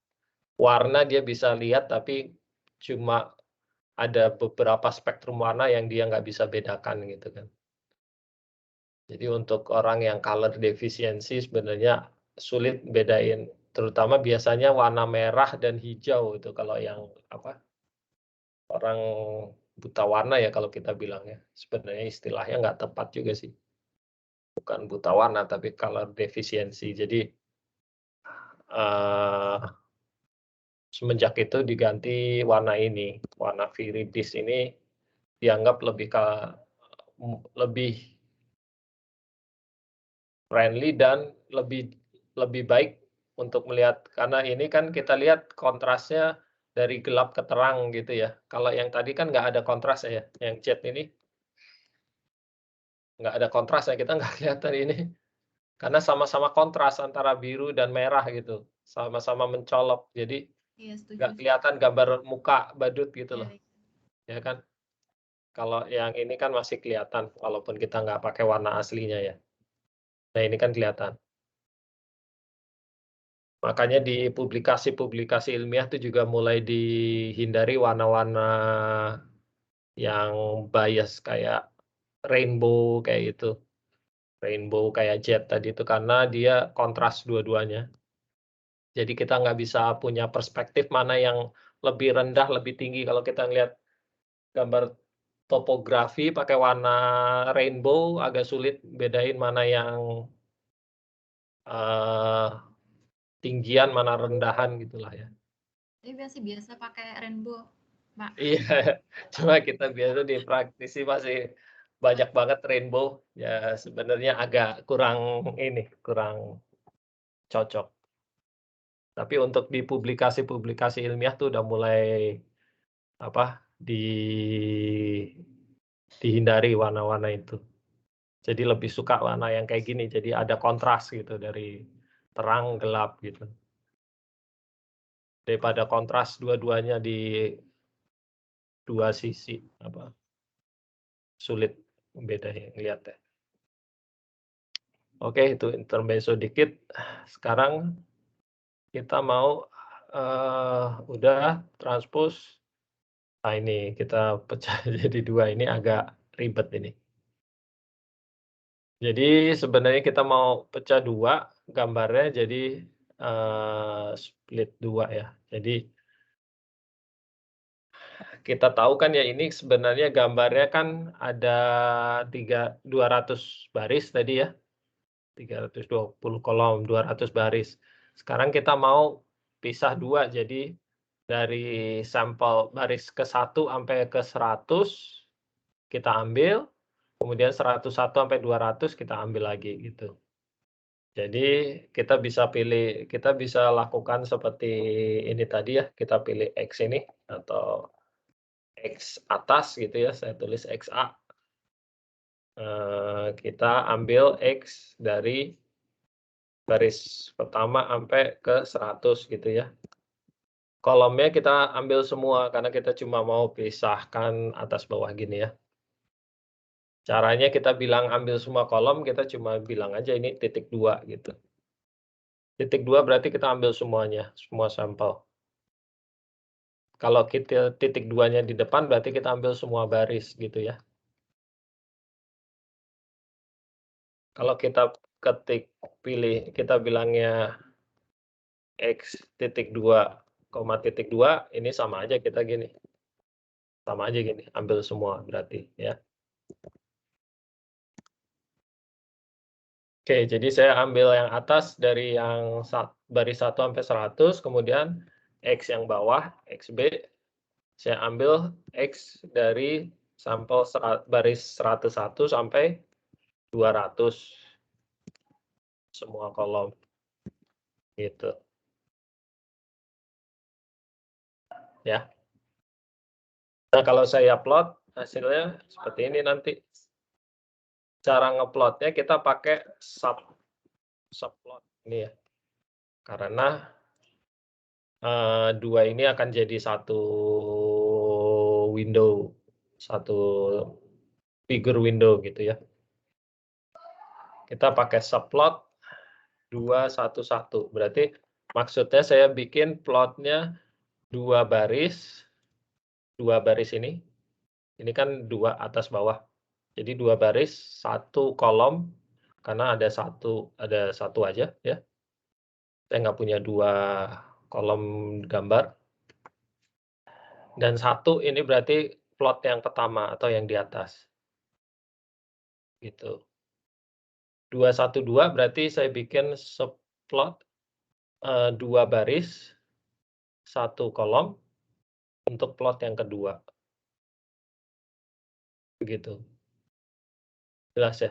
warna dia bisa lihat tapi cuma ada beberapa spektrum warna yang dia nggak bisa bedakan gitu kan. Jadi untuk orang yang color deficiency sebenarnya sulit bedain, terutama biasanya warna merah dan hijau itu kalau yang apa, orang buta warna ya kalau kita bilangnya. Sebenarnya istilahnya nggak tepat juga sih. Bukan buta warna tapi color deficiency. Jadi semenjak itu diganti warna ini, warna viridis ini dianggap lebih friendly dan lebih baik untuk melihat karena ini kan kita lihat kontrasnya dari gelap ke terang gitu ya. Kalau yang tadi kan nggak ada kontras ya, yang jet ini nggak ada kontras ya, kita nggak kelihatan ini. Karena sama-sama kontras antara biru dan merah gitu, sama-sama mencolok. Jadi Iya, setuju. nggak kelihatan gambar muka badut gitu loh, Iya. ya kan? Kalau yang ini kan masih kelihatan walaupun kita nggak pakai warna aslinya ya. Nah ini kan kelihatan. Makanya di publikasi-publikasi ilmiah itu juga mulai dihindari warna-warna yang bias kayak rainbow kayak itu. Rainbow kayak jet tadi itu karena dia kontras dua-duanya. Jadi kita nggak bisa punya perspektif mana yang lebih rendah, lebih tinggi. Kalau kita ngelihat gambar topografi pakai warna rainbow agak sulit bedain mana yang tinggian, mana rendahan gitulah ya. Tapi biasa pakai rainbow, Pak. Iya, cuma kita biasa di praktisi masih banyak banget rainbow. Ya sebenarnya agak kurang ini, kurang cocok. Tapi untuk di publikasi-publikasi ilmiah tuh udah mulai dihindari warna-warna itu. Jadi lebih suka warna yang kayak gini, jadi ada kontras gitu dari terang gelap gitu. Daripada kontras dua-duanya di dua sisi sulit bedain ngeliatnya. Oke, itu intermezzo dikit. Sekarang kita mau udah transpose. Nah, ini kita pecah jadi dua, ini agak ribet ini. Jadi sebenarnya kita mau pecah dua gambarnya jadi split dua ya. Jadi kita tahu kan ya ini sebenarnya gambarnya kan ada 200 baris tadi ya. 320 kolom, 200 baris. Sekarang kita mau pisah dua, jadi dari sampel baris ke-1 sampai ke 100 kita ambil, kemudian 101 sampai 200 kita ambil lagi gitu. Jadi kita bisa lakukan seperti ini tadi ya, kita pilih X ini atau X atas gitu ya, saya tulis XA. Kita ambil X dari baris pertama sampai ke 100 gitu ya. Kolomnya kita ambil semua karena kita cuma mau pisahkan atas bawah gini ya. Caranya kita bilang ambil semua kolom, kita cuma bilang aja ini titik 2 gitu. Titik 2 berarti kita ambil semuanya, semua sampel. Kalau kita titik 2-nya di depan berarti kita ambil semua baris gitu ya. Kalau kita pilih, kita bilangnya X titik 2, titik 2, ini sama aja kita gini. Sama aja gini, ambil semua berarti ya. Oke, jadi saya ambil yang atas dari yang baris 1 sampai 100, kemudian X yang bawah, XB, saya ambil X dari sampel baris 101 sampai 200, semua kolom, gitu. Ya. Nah, kalau saya plot, hasilnya seperti ini nanti. Cara ngeplotnya kita pakai subplot ini ya. Karena dua ini akan jadi satu window, satu figure window gitu ya. Kita pakai subplot 211. Berarti maksudnya saya bikin plotnya dua baris ini. Ini kan dua atas bawah. Jadi dua baris, satu kolom, karena ada satu aja ya. Saya nggak punya dua kolom gambar. Dan satu ini berarti plot yang pertama atau yang di atas. Gitu. 212 berarti saya bikin subplot dua baris, satu kolom untuk plot yang kedua. Begitu. Jelas ya?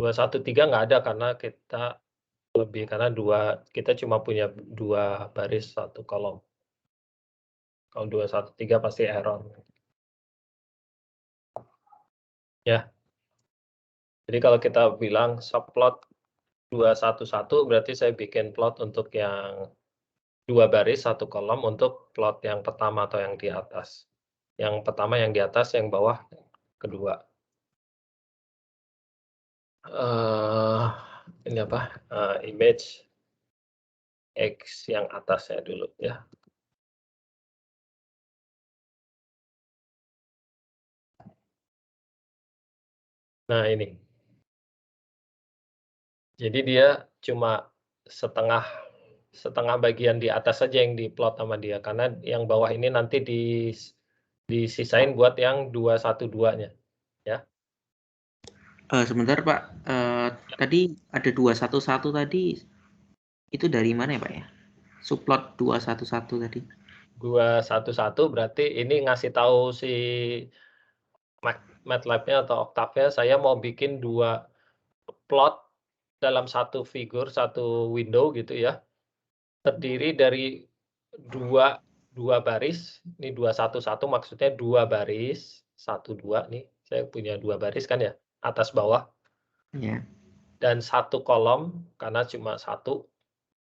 213 nggak ada karena kita cuma punya dua baris, satu kolom. Kalau 213 pasti error. Ya. Jadi kalau kita bilang subplot 211 berarti saya bikin plot untuk yang dua baris, satu kolom untuk plot yang pertama atau yang di atas. Yang pertama yang di atas, yang bawah kedua. Ini apa? Image X yang atasnya dulu ya. Nah ini. Jadi dia cuma setengah bagian di atas saja yang diplot sama dia, karena yang bawah ini nanti disisain buat yang 212-nya ya. Sebentar Pak, tadi ada 211 tadi, itu dari mana ya Pak ya? Subplot 211 tadi. 211 berarti ini ngasih tahu si MATLAB-nya atau Octave-nya, saya mau bikin dua plot dalam satu figur, satu window gitu ya, terdiri dari dua baris, ini 211 maksudnya 2 baris, 1, 2 nih, saya punya 2 baris kan ya, atas bawah, Iya. dan 1 kolom karena cuma 1,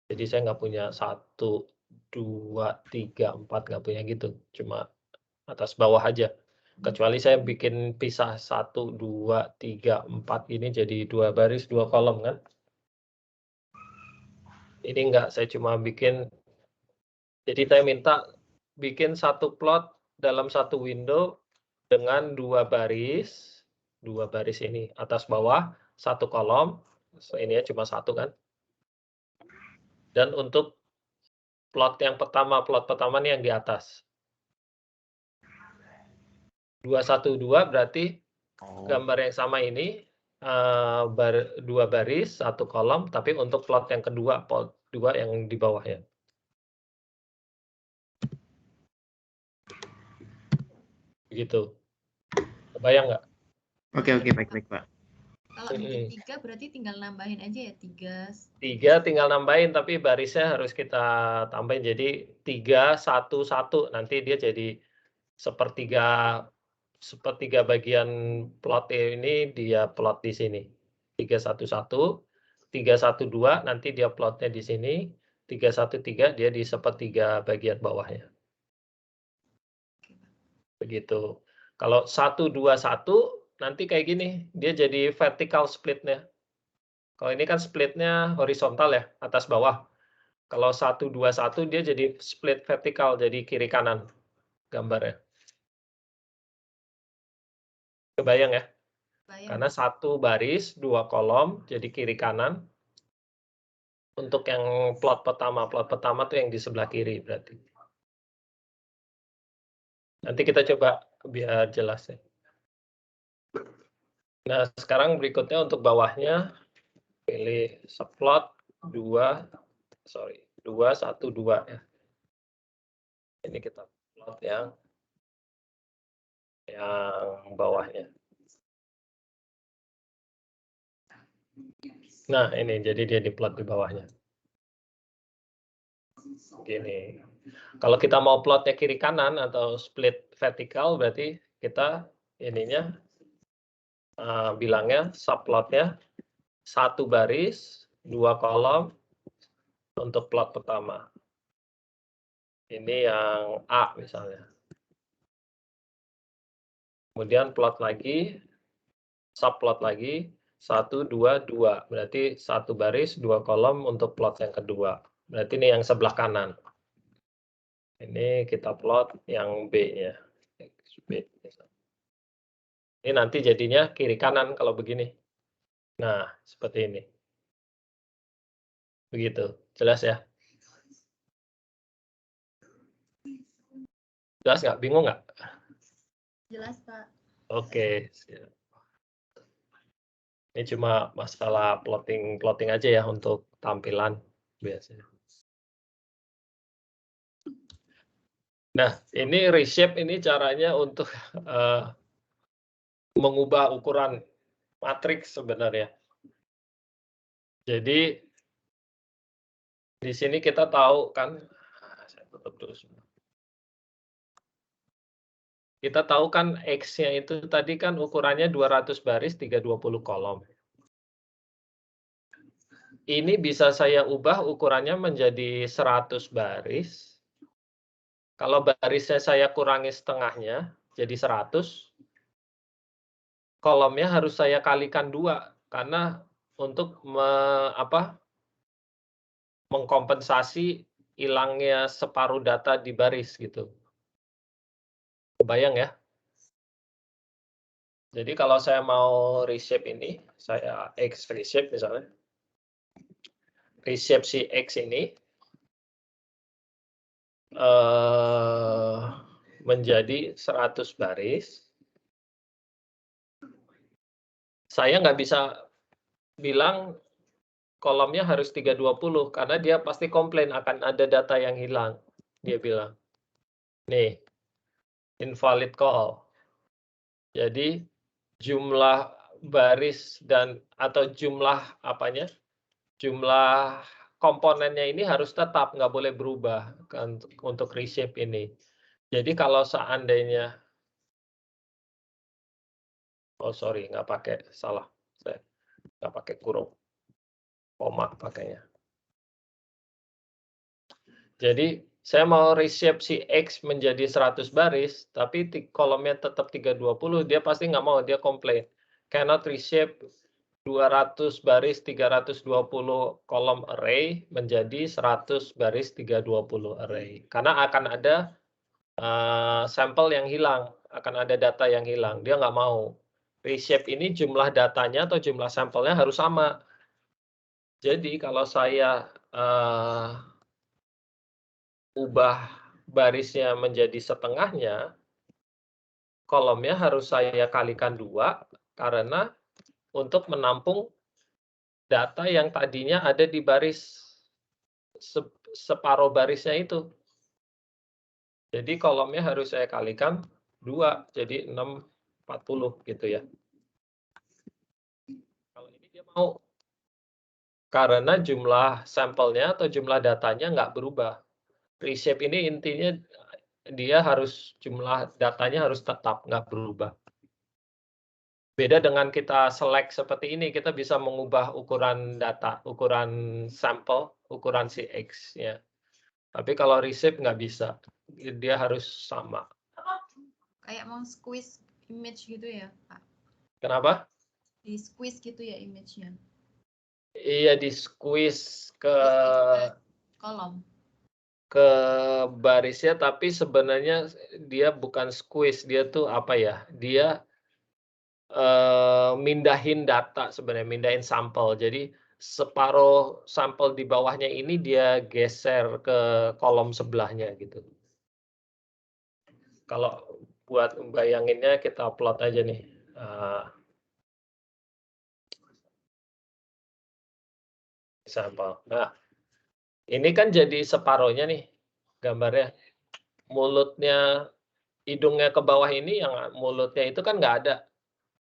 jadi saya nggak punya 1, 2, 3, 4, nggak punya gitu, cuma atas bawah aja. Kecuali saya bikin pisah 1, 2, 3, 4 ini jadi 2 baris, 2 kolom kan. Ini enggak, saya cuma bikin, jadi saya minta bikin satu plot dalam satu window dengan 2 baris ini atas bawah, 1 kolom, ini ya cuma 1 kan. Dan untuk plot pertama nih yang di atas. 212 berarti gambar yang sama ini 2 baris, 1 kolom, tapi untuk plot yang kedua, plot 2 yang di bawahnya. Begitu. Kebayang nggak? Oke, baik Pak. Kalau bikin 3 berarti tinggal nambahin aja ya 3. 3 tinggal nambahin, tapi barisnya harus kita tambahin jadi 3, 1, 1. Nanti dia jadi sepertiga bagian plot ini dia plot di sini. 311, 312 nanti dia plotnya di sini, 313 dia di sepertiga bagian bawahnya. Begitu. Kalau 121 nanti kayak gini, dia jadi vertical split-nya. Kalau ini kan split-nya horizontal ya, atas bawah. Kalau 121 dia jadi split vertikal, jadi kiri kanan gambarnya. Kebayang ya? Bayang. Karena 1 baris, 2 kolom, jadi kiri kanan. Untuk yang plot pertama tuh yang di sebelah kiri berarti. Nanti kita coba biar jelas ya. Nah, sekarang berikutnya untuk bawahnya, pilih subplot 2, 1, 2 ya. Ini kita plot yang bawahnya. Nah, ini jadi dia diplot di bawahnya. Gini. Kalau kita mau plotnya kiri kanan atau split vertikal berarti kita ininya bilangnya subplotnya 1 baris, 2 kolom untuk plot pertama. Ini yang A misalnya. Kemudian plot lagi, subplot lagi, 1, 2, 2. Berarti 1 baris, 2 kolom untuk plot yang kedua. Berarti ini yang sebelah kanan. Ini kita plot yang B-nya. Ini nanti jadinya kiri kanan kalau begini. Nah, seperti ini. Begitu. Jelas ya? Jelas nggak? Bingung nggak? Jelas, Pak. Oke. Ini cuma masalah plotting aja ya untuk tampilan biasanya. Nah, ini reshape ini caranya untuk mengubah ukuran matriks sebenarnya. Jadi di sini kita tahu kan, saya tutup dulu semua. Kita tahu kan X-nya itu tadi kan ukurannya 200 baris, 320 kolom. Ini bisa saya ubah ukurannya menjadi 100 baris. Kalau barisnya saya kurangi setengahnya, jadi 100. Kolomnya harus saya kalikan 2, karena untuk mengkompensasi hilangnya separuh data di baris gitu. Kebayang ya? Jadi kalau saya mau reshape ini, saya X reshape misalnya. Reshape si X ini menjadi 100 baris. Saya nggak bisa bilang kolomnya harus 320, karena dia pasti komplain akan ada data yang hilang. Dia bilang, nih, invalid call. Jadi jumlah baris atau jumlah jumlah komponennya ini harus tetap, nggak boleh berubah kan untuk reshape ini. Jadi kalau seandainya, oh sorry, nggak pakai, salah, saya nggak pakai kurung, koma pakainya. Jadi saya mau reshape si X menjadi 100 baris, tapi kolomnya tetap 320, dia pasti nggak mau, dia komplain. Cannot reshape 200 baris 320 kolom array menjadi 100 baris 320 array. Karena akan ada sampel yang hilang, akan ada data yang hilang. Dia nggak mau. Reshape ini jumlah datanya atau jumlah sampelnya harus sama. Jadi kalau saya ubah barisnya menjadi setengahnya, kolomnya harus saya kalikan 2 karena untuk menampung data yang tadinya ada di baris separuh barisnya itu. Jadi kolomnya harus saya kalikan 2, jadi 640 gitu ya. Kalau ini dia mau, karena jumlah sampelnya atau jumlah datanya nggak berubah. Reshape ini intinya dia harus jumlah datanya harus tetap, nggak berubah. Beda dengan kita select seperti ini, kita bisa mengubah ukuran data, ukuran sampel, ukuran si X ya. Tapi kalau reshape nggak bisa, dia harus sama. Kayak mau squeeze image gitu ya, Pak? Kenapa? Di squeeze gitu ya image-nya? Iya, di squeeze ke kolom. Ke barisnya, tapi sebenarnya dia bukan squeeze, dia tuh apa ya? Dia mindahin data sebenarnya, mindahin sampel. Jadi separuh sampel di bawahnya ini dia geser ke kolom sebelahnya gitu. Kalau buat bayanginnya kita plot aja nih. Sampel. Nah, ini kan jadi separuhnya nih gambarnya. Mulutnya, hidungnya ke bawah ini, yang mulutnya itu kan nggak ada.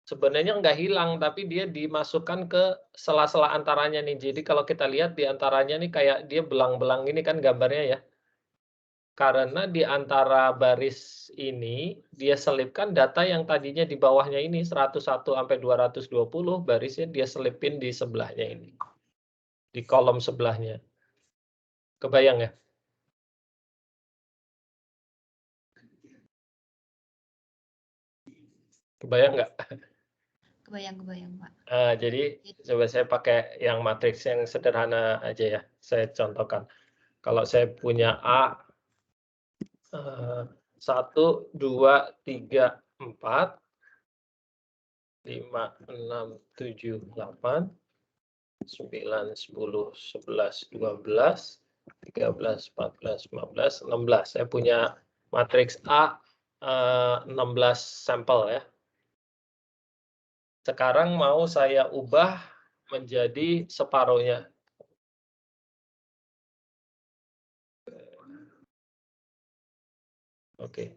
Sebenarnya nggak hilang, tapi dia dimasukkan ke sela-sela antaranya nih. Jadi kalau kita lihat di antaranya nih kayak dia belang-belang ini kan gambarnya ya. Karena di antara baris ini, dia selipkan data yang tadinya di bawahnya ini 101 sampai 220, barisnya dia selipin di sebelahnya ini. Di kolom sebelahnya. Kebayang ya? Kebayang nggak? Kebayang, Pak. Jadi coba saya pakai yang matriks yang sederhana aja ya. Saya contohkan. Kalau saya punya A, 1, 2, 3, 4, 5, 6, 7, 8, 9, 10, 11, 12, 13, 14, 15, 16. Saya punya matriks A 16 sampel ya. Sekarang mau saya ubah menjadi separuhnya. Oke.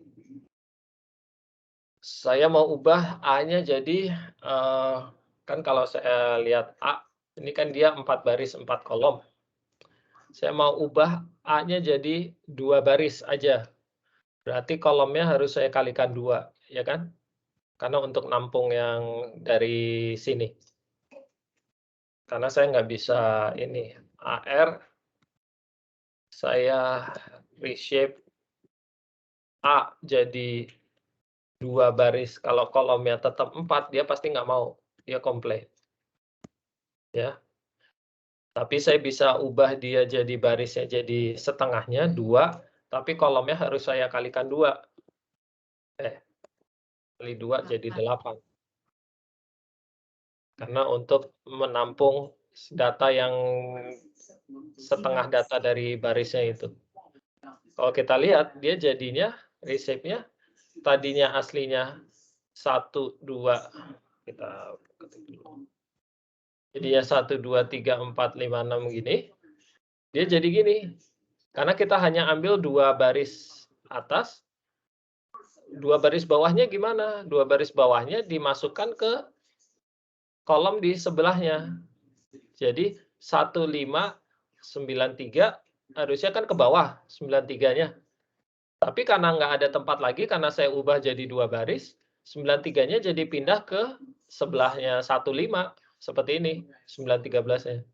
Saya mau ubah A-nya jadi, kan kalau saya lihat A, ini kan dia 4 baris 4 kolom. Saya mau ubah A-nya jadi 2 baris aja. Berarti kolomnya harus saya kalikan 2, ya kan? Karena untuk nampung yang dari sini. Karena saya nggak bisa ini, AR, saya reshape A jadi 2 baris, kalau kolomnya tetap 4, dia pasti nggak mau, dia komplain. Ya. Tapi saya bisa ubah dia jadi barisnya jadi setengahnya 2, tapi kolomnya harus saya kalikan 2. Kali 2 jadi 8. Karena untuk menampung data yang setengah data dari barisnya itu. Kalau kita lihat, dia jadinya, reshape-nya, tadinya aslinya 1, 2, kita ketik dulu. Jadinya 1, 2, 3, 4, 5, 6 gini. Dia jadi gini. Karena kita hanya ambil 2 baris atas, 2 baris bawahnya gimana? 2 baris bawahnya dimasukkan ke kolom di sebelahnya. Jadi 1593 harusnya kan ke bawah 93-nya. Tapi karena nggak ada tempat lagi, karena saya ubah jadi 2 baris, 93-nya jadi pindah ke sebelahnya 15, seperti ini, 913-nya.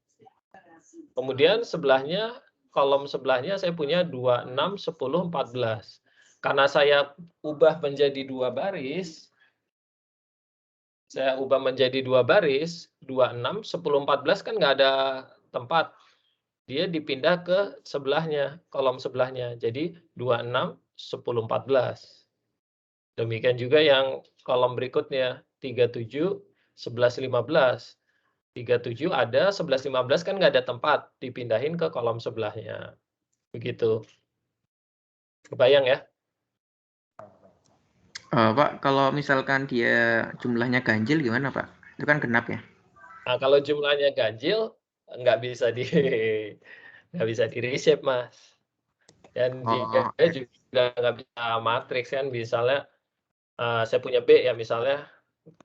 Kemudian sebelahnya, kolom sebelahnya saya punya 26, 10, 14. Karena saya ubah menjadi 2 baris, 26, 10, 14 kan nggak ada tempat. Dia dipindah ke sebelahnya, kolom sebelahnya. Jadi 26, 10, 14. Demikian juga yang kolom berikutnya, 37, 11, 15. 37 ada, 11, 15 kan nggak ada tempat, dipindahin ke kolom sebelahnya. Begitu. Kebayang ya? Pak, kalau misalkan dia jumlahnya ganjil gimana, Pak? Itu kan genap ya? Nah, kalau jumlahnya ganjil, nggak bisa di reshape, Mas. Dan juga nggak bisa matriks kan, misalnya saya punya B ya, misalnya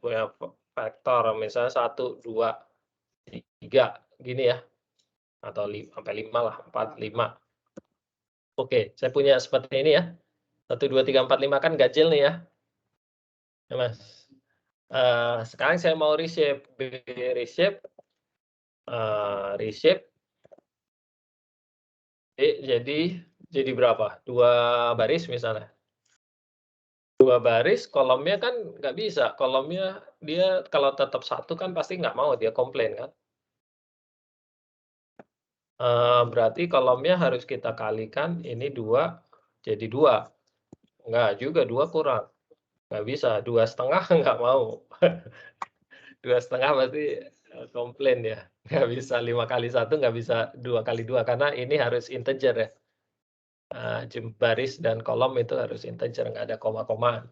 punya vektor, misalnya 1, 2, 3, gini ya, atau sampai 5 lah, 4, 5. Oke, saya punya seperti ini ya, 1, 2, 3, 4, 5 kan ganjil nih ya, ya Mas. Sekarang saya mau reshape, reshape jadi berapa? 2 baris misalnya. 2 baris, kolomnya kan nggak bisa. Kolomnya dia kalau tetap 1 kan pasti nggak mau, dia komplain kan. Berarti kolomnya harus kita kalikan, ini 2 jadi 2. Nggak juga, 2 kurang. Nggak bisa, 2,5 nggak mau. 2,5 berarti komplain ya. Nggak bisa 5 kali 1, nggak bisa 2 kali 2, karena ini harus integer ya. Baris dan kolom itu harus integer, nggak ada koma-komaan.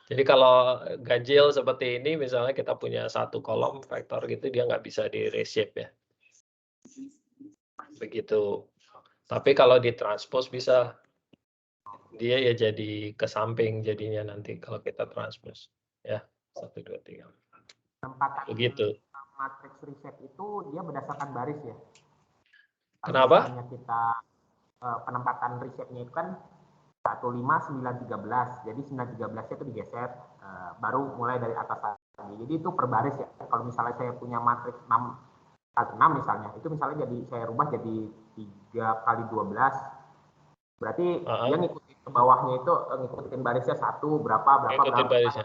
Jadi kalau ganjil seperti ini, misalnya kita punya 1 kolom vektor gitu, dia nggak bisa di reshape ya. Begitu. Tapi kalau ditranspose bisa. Dia ya jadi ke samping jadinya nanti kalau kita transpose. Ya, 1, 2, 3. Penempatan Begitu. matriks reshape itu dia berdasarkan baris ya. Kenapa? Misalnya kita penempatan reshape-nya itu kan 15, 9, 13. Jadi 9, 13-nya itu digeser, baru mulai dari atas lagi. Jadi itu per baris ya. Kalau misalnya saya punya matriks 6 kali 6 misalnya, itu misalnya jadi saya rubah jadi 3 kali 12. Berarti dia ngikutin ke bawahnya itu, ngikutin barisnya 1, berapa. Barisnya.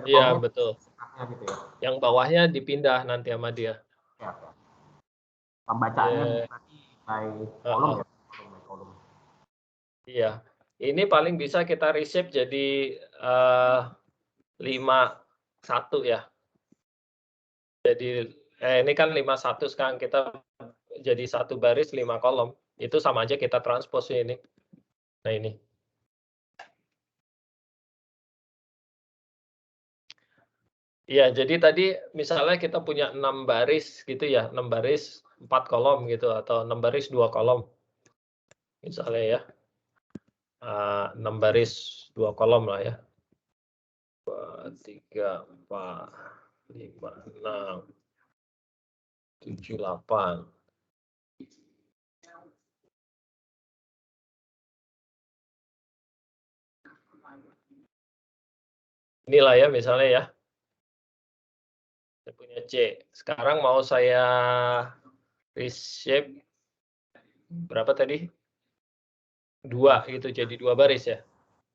Iya, betul. Gitu ya. Yang bawahnya dipindah nanti sama dia. Ya, ya. Pembacaannya berarti by kolom ya. Kolom. Iya. Ini paling bisa kita reshape jadi 51 ya. Jadi ini kan 51 sekarang, kita jadi 1 baris 5 kolom. Itu sama aja kita transpose ini. Nah ini. Iya, jadi tadi misalnya kita punya 6 baris gitu ya, 6 baris 4 kolom gitu, atau 6 baris 2 kolom. Misalnya ya. 6 baris 2 kolom lah ya. 2, 3, 4, 5, 6, 7, 8. Inilah ya misalnya ya. Saya punya C. Sekarang mau saya reshape berapa tadi? 2 gitu, jadi 2 baris ya?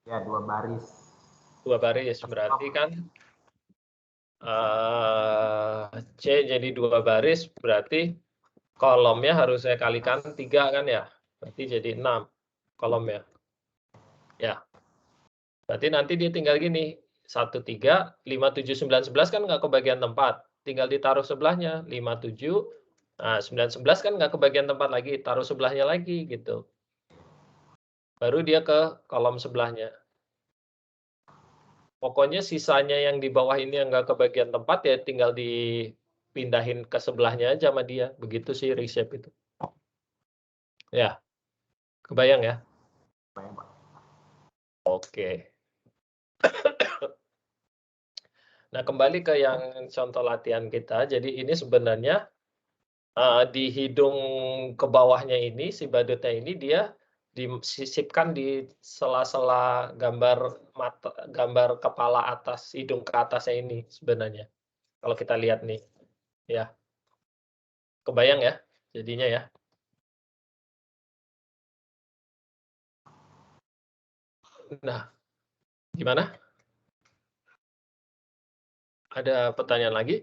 Ya, 2 baris. 2 baris, berarti kan C jadi 2 baris, berarti kolomnya harus saya kalikan 3 kan ya? Berarti jadi 6 kolomnya. Ya. Berarti nanti dia tinggal gini, 1, 3, 5, 7, 9, 11 kan nggak kebagian tempat. Tinggal ditaruh sebelahnya, 5, 7, nah 9, 11 kan nggak kebagian tempat lagi, taruh sebelahnya lagi gitu. Baru dia ke kolom sebelahnya. Pokoknya sisanya yang di bawah ini yang nggak kebagian tempat ya tinggal dipindahin ke sebelahnya aja sama dia. Begitu sih reshape itu. Ya, kebayang ya? Kebayang, Pak. Oke. Nah, kembali ke yang contoh latihan kita. Jadi ini sebenarnya di hidung ke bawahnya ini, si badutnya ini dia disisipkan di sela-sela gambar kepala atas, hidung ke atasnya ini sebenarnya. Kalau kita lihat nih, ya. Kebayang ya jadinya ya? Nah, gimana? Ada pertanyaan lagi?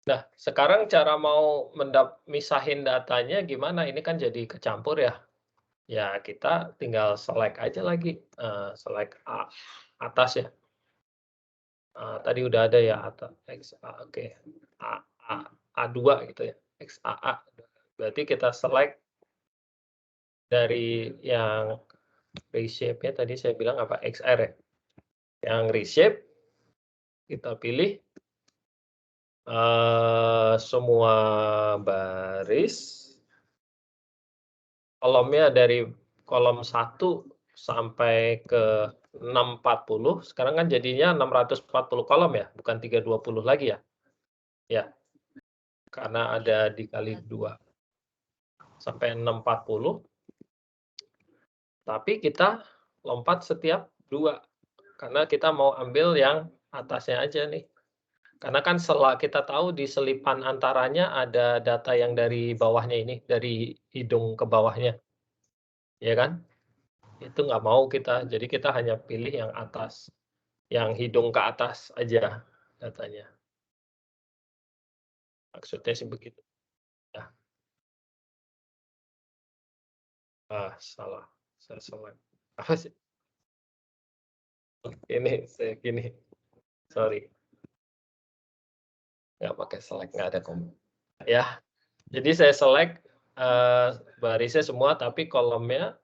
Nah, sekarang cara mau misahin datanya gimana? Ini kan jadi kecampur ya. Ya, kita tinggal select aja lagi, select atas ya. Tadi udah ada ya oke. A2 gitu ya, XAA. Berarti kita select dari yang reshape-nya tadi saya bilang apa, XR ya. Yang reshape, kita pilih semua baris, kolomnya dari kolom 1 sampai ke 640, sekarang kan jadinya 640 kolom ya, bukan 320 lagi ya? Ya, karena ada dikali 2 sampai 640. Tapi kita lompat setiap 2, karena kita mau ambil yang atasnya aja nih. Karena kan setelah kita tahu di selipan antaranya ada data yang dari bawahnya ini, dari hidung ke bawahnya. Ya kan? Itu nggak mau kita, jadi kita hanya pilih yang atas. Yang hidung ke atas aja datanya. Maksudnya sih begitu. Ya. Salah. Saya select. Apa sih? Ini, gini. Sorry. Nggak pakai select, nggak ada komen. Ya, jadi saya select barisnya semua, tapi kolomnya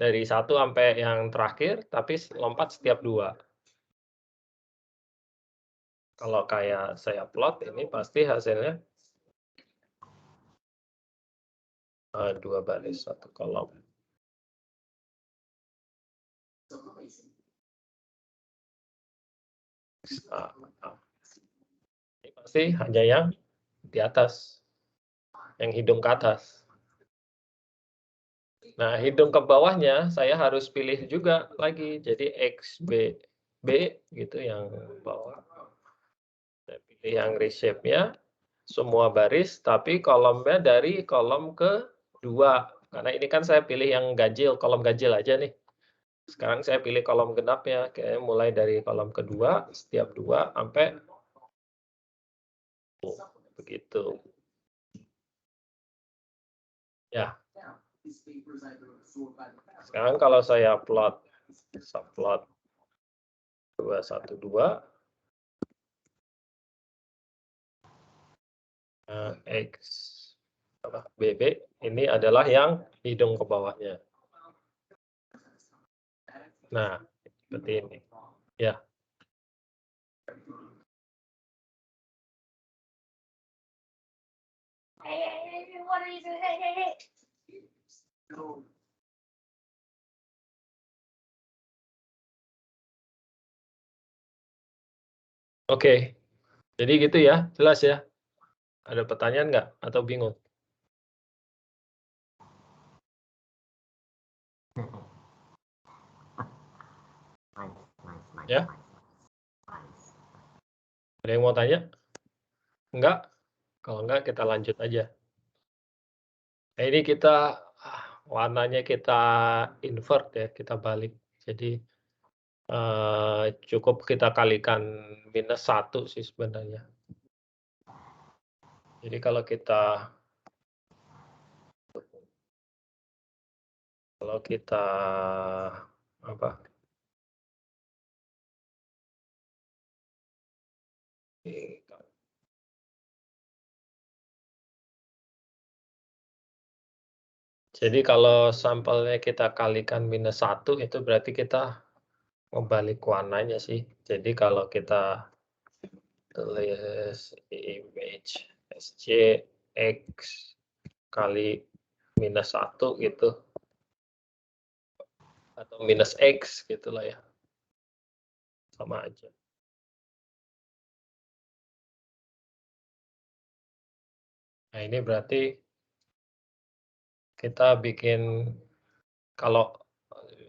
dari 1 sampai yang terakhir, tapi lompat setiap 2. Kalau kayak saya plot, ini pasti hasilnya 2 baris, 1 kolom. Ini pasti hanya yang di atas, yang hidung ke atas. Nah, hidung ke bawahnya saya harus pilih juga lagi, jadi XB gitu yang bawah. Saya pilih yang reshape-nya, semua baris, tapi kolomnya dari kolom ke-2. Karena ini kan saya pilih yang ganjil, kolom ganjil aja nih. Sekarang saya pilih kolom genapnya, kayaknya mulai dari kolom ke-2, setiap 2 sampai begitu. Ya. Sekarang kalau saya plot, subplot 212, X BB, ini adalah yang hidung ke bawahnya. Nah, seperti ini. Ya. Oke, jadi gitu ya, jelas ya? Ada pertanyaan nggak? Atau bingung? Ya? Ada yang mau tanya? Enggak? Kalau enggak, kita lanjut aja. Nah, ini kita, warnanya kita invert ya, kita balik. Jadi, cukup kita kalikan -1 sih sebenarnya. Jadi kalau kita apa? Jadi kalau sampelnya kita kalikan -1 itu berarti kita membalik warnanya sih. Jadi kalau kita tulis image SC X kali -1 gitu, atau -X gitulah ya, sama aja. Nah, ini berarti kita bikin, kalau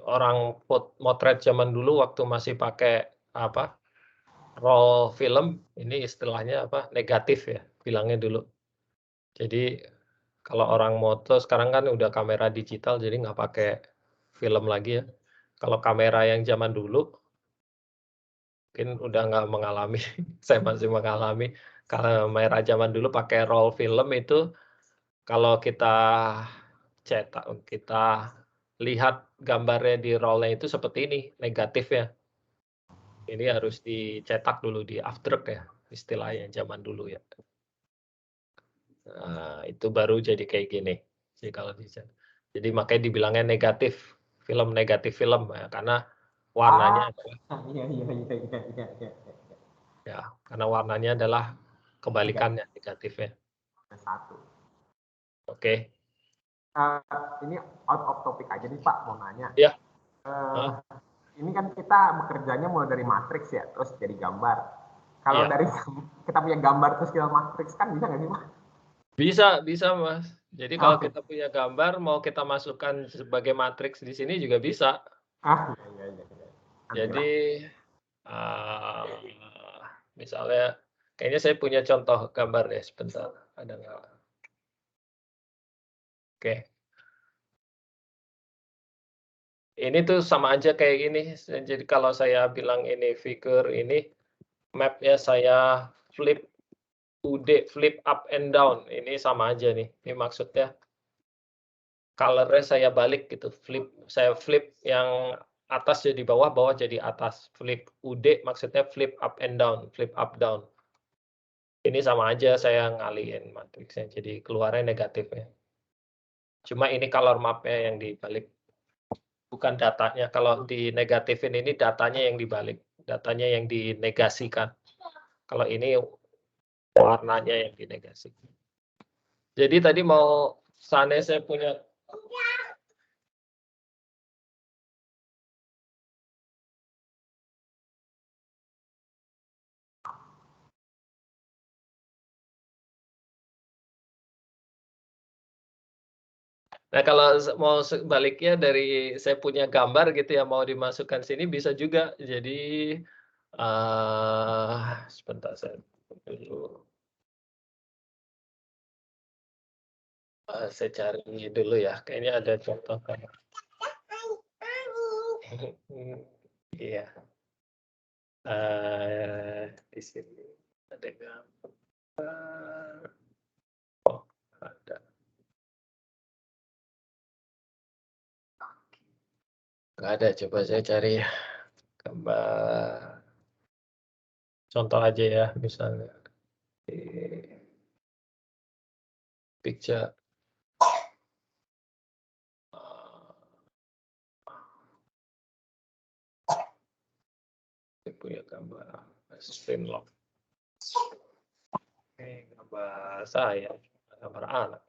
orang motret zaman dulu waktu masih pakai apa, roll film, ini istilahnya apa, negatif ya, bilangnya dulu. Jadi kalau orang moto sekarang kan udah kamera digital, jadi nggak pakai film lagi ya. Kalau kamera yang zaman dulu, mungkin udah nggak mengalami, saya masih mengalami. Kamera zaman dulu pakai roll film itu, kalau kita cetak, kita lihat gambarnya di roll-nya itu seperti ini, negatif ya. Ini harus dicetak dulu di afterwork ya, istilahnya zaman dulu ya. Nah, itu baru jadi kayak gini. Jadi kalau jadi makanya dibilangnya negatif, film negatif film ya, karena warnanya ya, karena warnanya adalah kebalikannya, negatifnya. Satu. Oke. Ini out of topic aja nih Pak, mau nanya. Ya. Ini kan kita bekerjanya mulai dari matriks ya, terus jadi gambar. Kalau dari kita punya gambar terus kita matriks kan bisa nggak sih Pak? Bisa Mas. Jadi kalau kita punya gambar, mau kita masukkan sebagai matriks di sini juga bisa. Iya. Jadi misalnya, kayaknya saya punya contoh gambar deh, sebentar. Ada nggak? Oke. Ini tuh sama aja kayak gini. Jadi kalau saya bilang ini figure, ini map-nya saya flip flip up and down. Ini sama aja nih. Ini maksudnya color-nya saya balik gitu. Saya flip yang atas jadi bawah, bawah jadi atas. Flip UD maksudnya flip up and down, flip up down. Ini sama aja saya ngalihin matriksnya, jadi keluarnya negatifnya. Cuma ini color map-nya yang dibalik, bukan datanya. Kalau di negatifin ini datanya yang dibalik, datanya yang dinegasikan. Kalau ini warnanya yang dinegasikan. Jadi tadi mau seandainya saya punya Nah, kalau mau sebaliknya dari saya punya gambar gitu ya, mau dimasukkan sini bisa juga. Jadi, sebentar saya dulu. Saya cari dulu ya, kayaknya ada contoh kan. Iya. Di sini ada gambar. Oh, ada. Nggak ada, coba saya cari gambar. Contoh aja ya, misalnya. Picture. Saya punya gambar screen lock. Oke, gambar saya, gambar anak.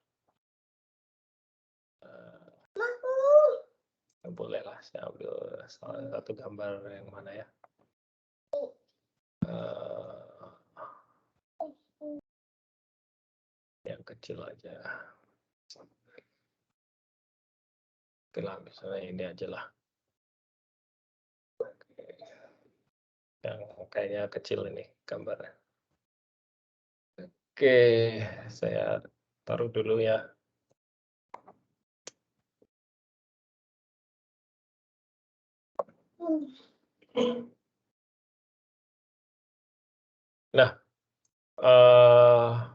Boleh lah, saya ambil salah satu gambar yang mana ya. Yang kecil aja. Oke lah, misalnya ini aja lah. Yang kayaknya kecil ini gambarnya. Oke, saya taruh dulu ya. Nah,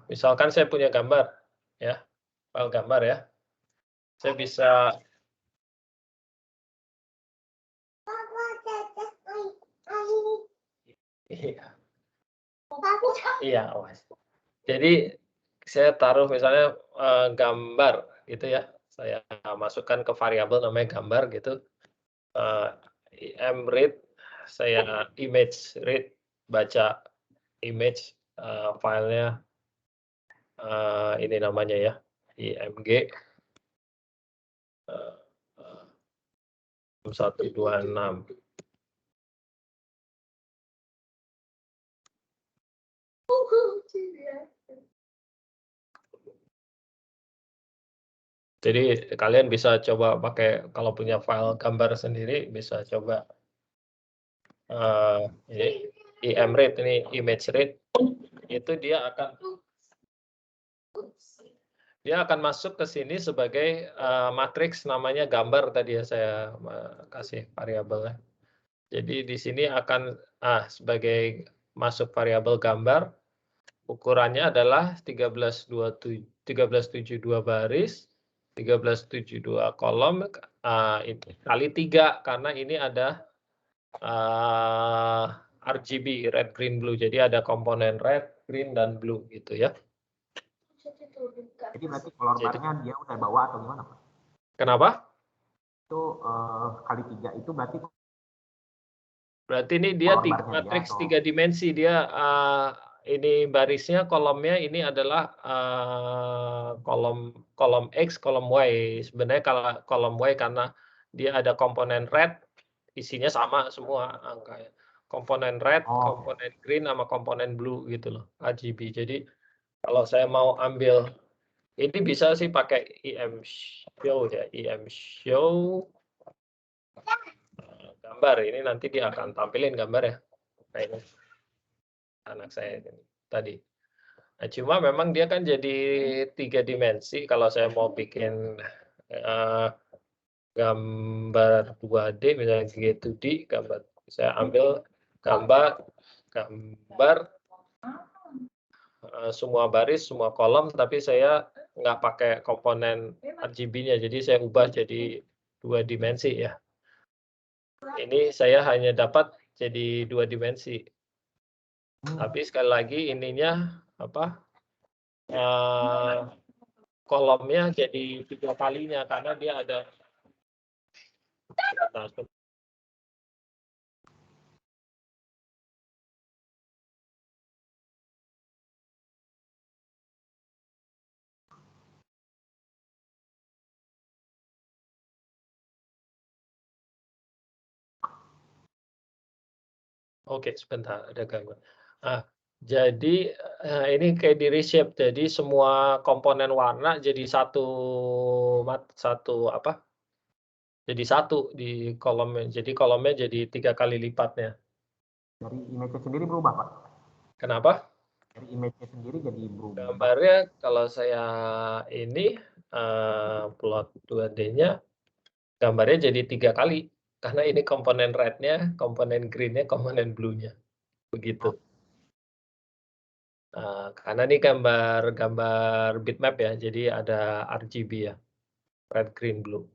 misalkan saya punya gambar, ya, file gambar ya. Saya bisa Iya, awas. Jadi saya taruh misalnya gambar gitu ya. Saya masukkan ke variabel namanya gambar gitu. Read, saya image read, baca image filenya ini namanya ya, img 126. Jadi kalian bisa coba pakai, kalau punya file gambar sendiri bisa coba ini IMRate, ini image rate, itu dia akan masuk ke sini sebagai matriks namanya gambar tadi ya, saya kasih variabelnya. Jadi di sini akan sebagai masuk variabel gambar, ukurannya adalah 1372 baris, 1372 kolom, itu kali 3, karena ini ada RGB, red, green, blue. Jadi ada komponen red, green, dan blue gitu ya. Jadi berarti color bar-nya dia udah bawa atau gimana, Pak? Kenapa? Itu kali 3 itu berarti ini dia matriks 3 dimensi. Dia ini barisnya, kolomnya ini adalah kolom X, kolom Y. Sebenarnya kalau kolom Y karena dia ada komponen red, isinya sama semua angkanya. Komponen red, komponen green, sama komponen blue gitu loh, RGB. Jadi kalau saya mau ambil, ini bisa sih pakai IM show ya, IM show gambar. Ini nanti dia akan tampilin gambar ya, kayaknya anak saya tadi. Nah, cuma memang dia kan jadi 3 dimensi. Kalau saya mau bikin gambar 2D, misalnya G2D, gambar, saya ambil gambar semua baris, semua kolom, tapi saya nggak pakai komponen RGB-nya, jadi saya ubah jadi 2 dimensi ya. Ini saya hanya dapat jadi 2 dimensi. Tapi sekali lagi ininya kolomnya jadi 3 kalinya karena dia ada. Oke, sebentar, ada gangguan. Jadi ini kayak di reshape, jadi semua komponen warna jadi satu jadi satu di kolomnya. Jadi kolomnya jadi 3 kali lipatnya. Dari image-nya sendiri berubah, Pak? Kenapa? Dari image-nya sendiri jadi berubah. Gambarnya kalau saya ini plot 2D-nya, gambarnya jadi 3 kali. Karena ini komponen red-nya, komponen green-nya, komponen blue-nya. Begitu. Karena ini gambar bitmap ya, jadi ada RGB ya, red, green, blue.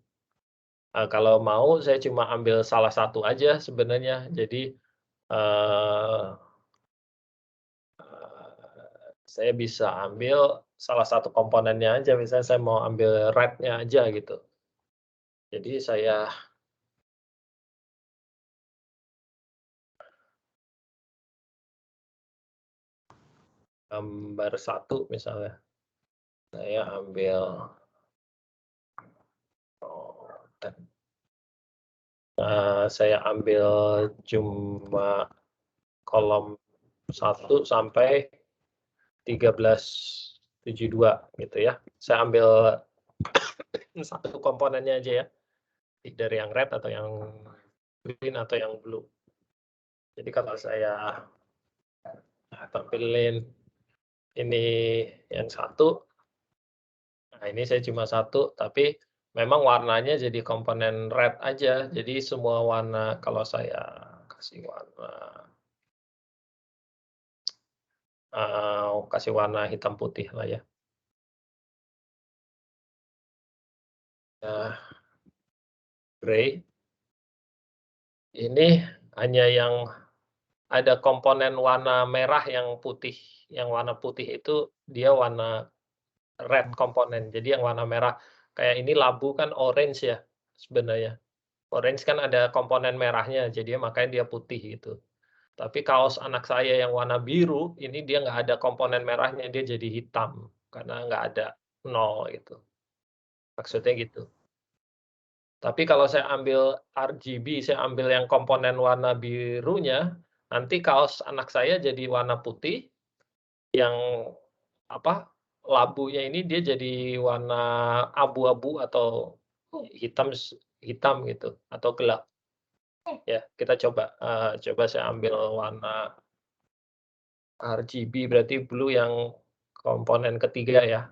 Kalau mau saya cuma ambil salah satu aja sebenarnya, jadi saya bisa ambil salah satu komponennya aja, misalnya saya mau ambil red-nya aja gitu. Jadi saya gambar 1 misalnya, saya ambil saya ambil cuma kolom 1 sampai 1372 gitu ya. Saya ambil satu komponennya aja ya, dari yang red atau yang green atau yang blue. Jadi kalau saya tampilin ini yang 1, nah ini saya cuma 1, tapi memang warnanya jadi komponen red aja. Jadi semua warna, kalau saya kasih warna hitam putih lah ya. Gray. Ini hanya yang ada komponen warna merah yang putih. Yang warna putih itu dia warna red komponen. Jadi yang warna merah kayak ini labu kan orange ya sebenarnya. Orange kan ada komponen merahnya, jadi makanya dia putih gitu. Tapi kaos anak saya yang warna biru, ini dia nggak ada komponen merahnya, dia jadi hitam karena nggak ada 0 gitu. Maksudnya gitu. Tapi kalau saya ambil RGB, saya ambil yang komponen warna birunya, nanti kaos anak saya jadi warna putih, yang labunya ini dia jadi warna abu-abu atau hitam gitu atau gelap. Ya, kita coba saya ambil warna RGB berarti blue yang komponen ketiga ya.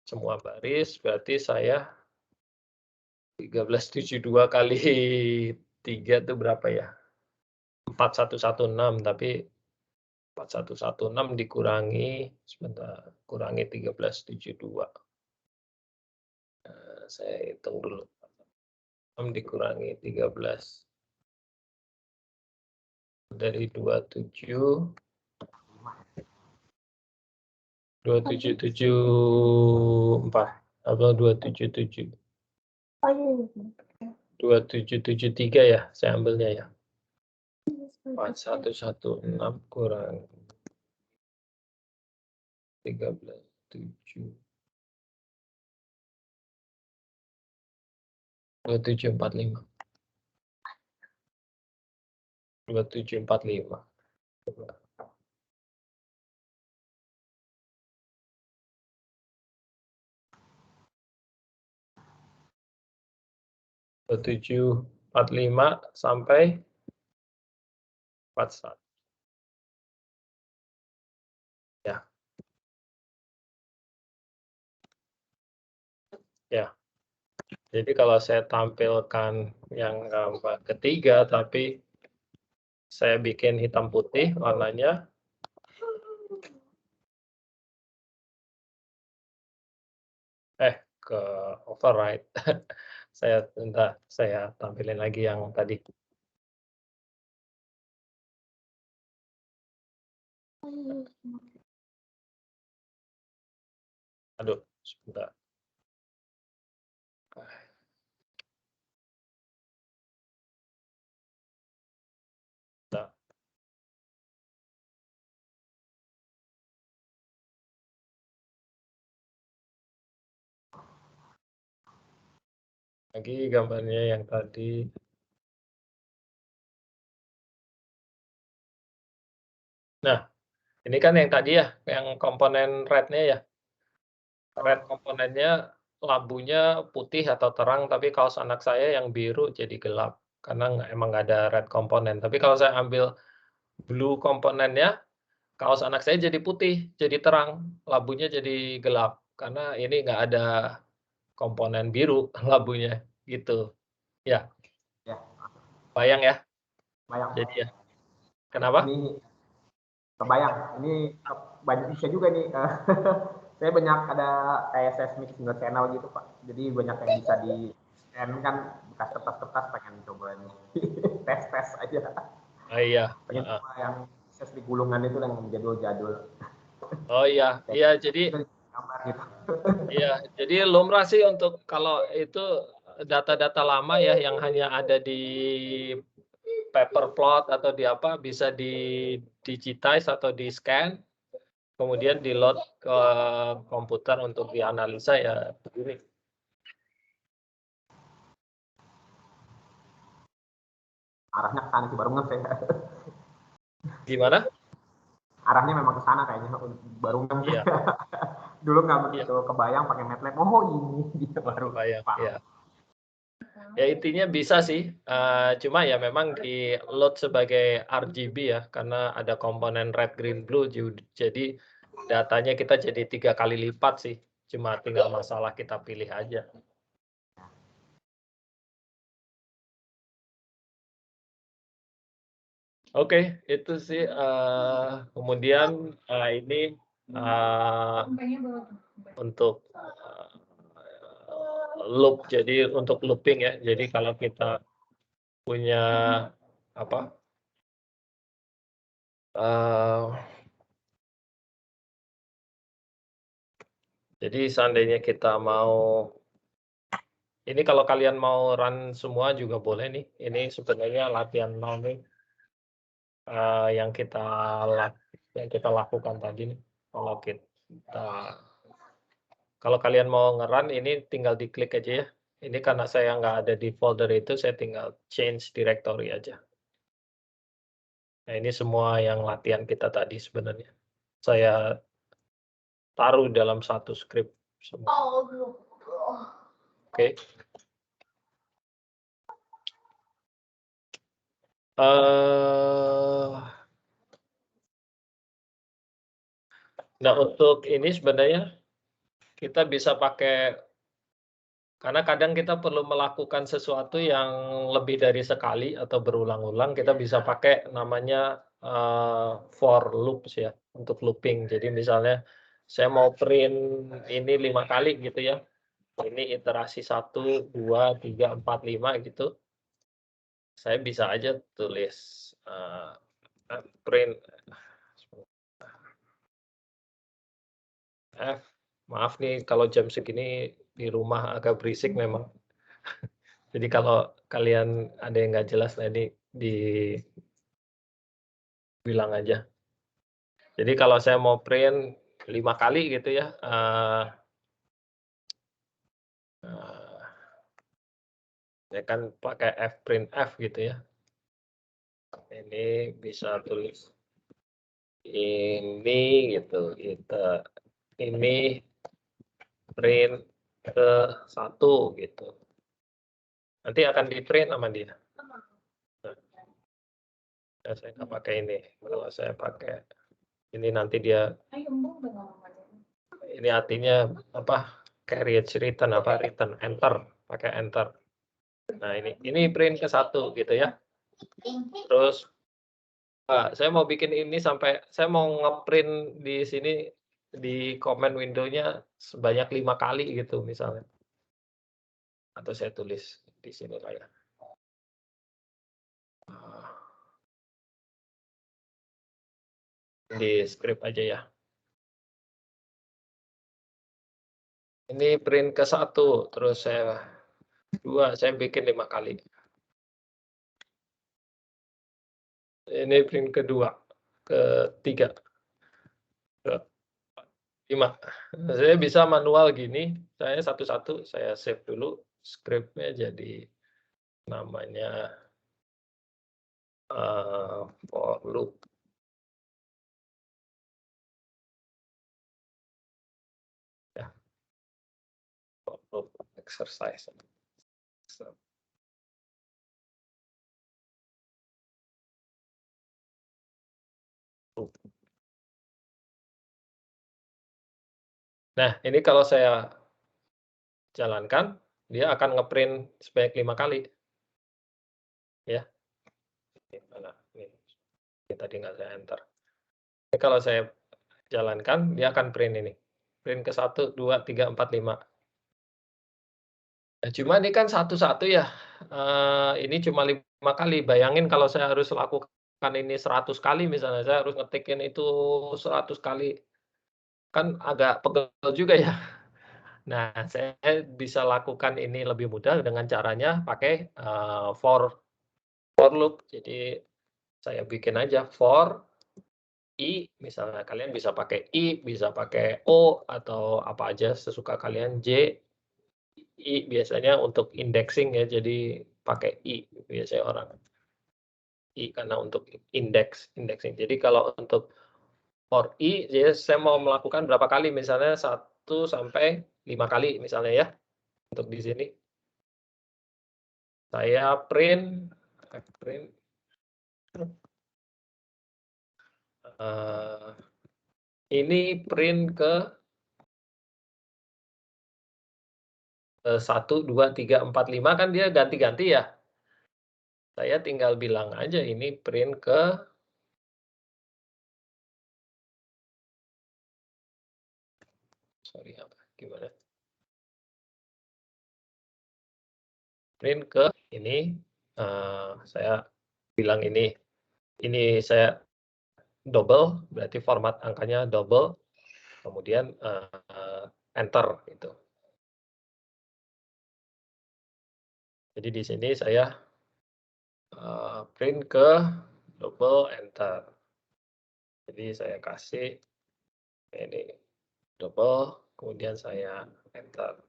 Semua baris berarti saya 1372 kali 3 itu berapa ya? 4116 tapi 4116 dikurangi sebentar, kurangi 1372. Saya hitung dulu. 6 dikurangi 13 dari 2774 atau 2773 ya saya ambilnya ya. 4116 kurang 13.7 2745 2745 2745 sampai 41 ya. Ya. Jadi kalau saya tampilkan yang gambar ketiga tapi saya bikin hitam putih warnanya. Ke override. Saya tampilin lagi yang tadi. Aduh, sebentar. Nah. Lagi gambarnya yang tadi. Nah, ini kan yang tadi ya, yang komponen red-nya ya. Red komponennya labunya putih atau terang, tapi kaos anak saya yang biru jadi gelap. Karena emang nggak ada red komponen. Tapi kalau saya ambil blue komponennya, kaos anak saya jadi putih, jadi terang. Labunya jadi gelap. Karena ini nggak ada komponen biru labunya, gitu. Ya. Ya. Bayang ya? Bayang. Jadi ya. Kenapa? Ini kebayang. Ini banyak bisa juga nih. Saya banyak ada kayak seismic single channel gitu Pak. Jadi banyak yang bisa di scan kan bekas kertas-kertas pengen coba nih. Tes-tes aja. Oh iya. Pengen coba yang seismic gulungan itu yang jadul-jadul. Oh iya. Iya, jadi gambar gitu. Iya, jadi lumrah sih untuk kalau itu data-data lama ya yang hanya ada di paper plot atau di apa bisa di digitize atau di scan, kemudian di load ke komputer untuk dianalisa ya begini. Arahnya ke sana sih baru nge saya. Gimana? Arahnya memang ke sana kayaknya baru nge. Iya. Dulu nggak begitu kebayang pakai MATLAB. Oh ini gitu baru kebayang. Ya. Ya intinya bisa sih, cuma ya memang di load sebagai RGB ya, karena ada komponen red, green, blue, jadi datanya kita jadi 3 kali lipat sih, cuma tinggal masalah kita pilih aja. Oke, itu sih, kemudian ini untuk loop, jadi untuk looping ya, jadi kalau kita punya apa? Jadi seandainya kita mau, ini kalau kalian mau run semua juga boleh nih. Ini sebenarnya latihan nol nih yang kita lakukan tadi nih. Kalau kalian mau nge-run ini tinggal diklik aja ya. Ini karena saya nggak ada di folder itu, saya tinggal change directory aja. Nah, ini semua yang latihan kita tadi sebenarnya. Saya taruh dalam satu script semua. Oke. Nah, untuk ini sebenarnya kita bisa pakai, karena kadang kita perlu melakukan sesuatu yang lebih dari sekali atau berulang-ulang, kita bisa pakai namanya for loops ya, untuk looping. Jadi misalnya saya mau print ini 5 kali gitu ya. Ini iterasi 1, 2, 3, 4, 5 gitu. Saya bisa aja tulis print F. Maaf nih kalau jam segini di rumah agak berisik memang. Jadi kalau kalian ada yang nggak jelas, nah ini dibilang aja. Jadi kalau saya mau print 5 kali gitu ya, saya kan pakai fprint F gitu ya. Ini bisa tulis ini gitu, ini print ke 1 gitu. Nanti akan di print sama dia. Nah, saya nggak pakai ini. Kalau saya pakai ini nanti dia, ini artinya apa? Carriage return apa? Return enter, pakai enter. Nah ini print ke 1 gitu ya. Terus saya mau bikin ini sampai saya mau ngeprint di sini di command window-nya sebanyak 5 kali gitu misalnya. Atau saya tulis di sini lah ya. Di script aja ya. Ini print ke 1, terus saya 2, saya bikin 5 kali. Ini print kedua, ketiga, ke 5. Saya bisa manual gini, saya satu-satu, saya save dulu script-nya jadi namanya for loop. Ya. For loop exercise. Nah, ini kalau saya jalankan, dia akan ngeprint sebanyak 5 kali. Ya. Ini tadi nggak saya enter. Ini kalau saya jalankan, dia akan print ini. Print ke 1, 2, 3, 4, 5. Nah, cuma ini kan satu-satu ya. Ini cuma 5 kali. Bayangin kalau saya harus lakukan ini 100 kali misalnya, saya harus ngetikin itu 100 kali. Kan agak pegel juga ya. Nah, saya bisa lakukan ini lebih mudah dengan caranya pakai for loop. Jadi saya bikin aja for I, misalnya kalian bisa pakai I, bisa pakai O, atau apa aja sesuka kalian, J, I biasanya untuk indexing ya, jadi pakai I biasanya orang. I karena untuk indexing. Jadi kalau untuk for I, jadi saya mau melakukan berapa kali, misalnya 1 sampai 5 kali misalnya ya, untuk di sini. Saya print ini print ke 1, 2, 3, 4, 5 kan dia ganti-ganti ya. Saya tinggal bilang aja ini print ke gimana? Print ke ini, saya bilang ini saya double, berarti format angkanya double, kemudian enter gitu. Jadi di sini saya print ke double enter. Jadi saya kasih ini double, kemudian saya enter.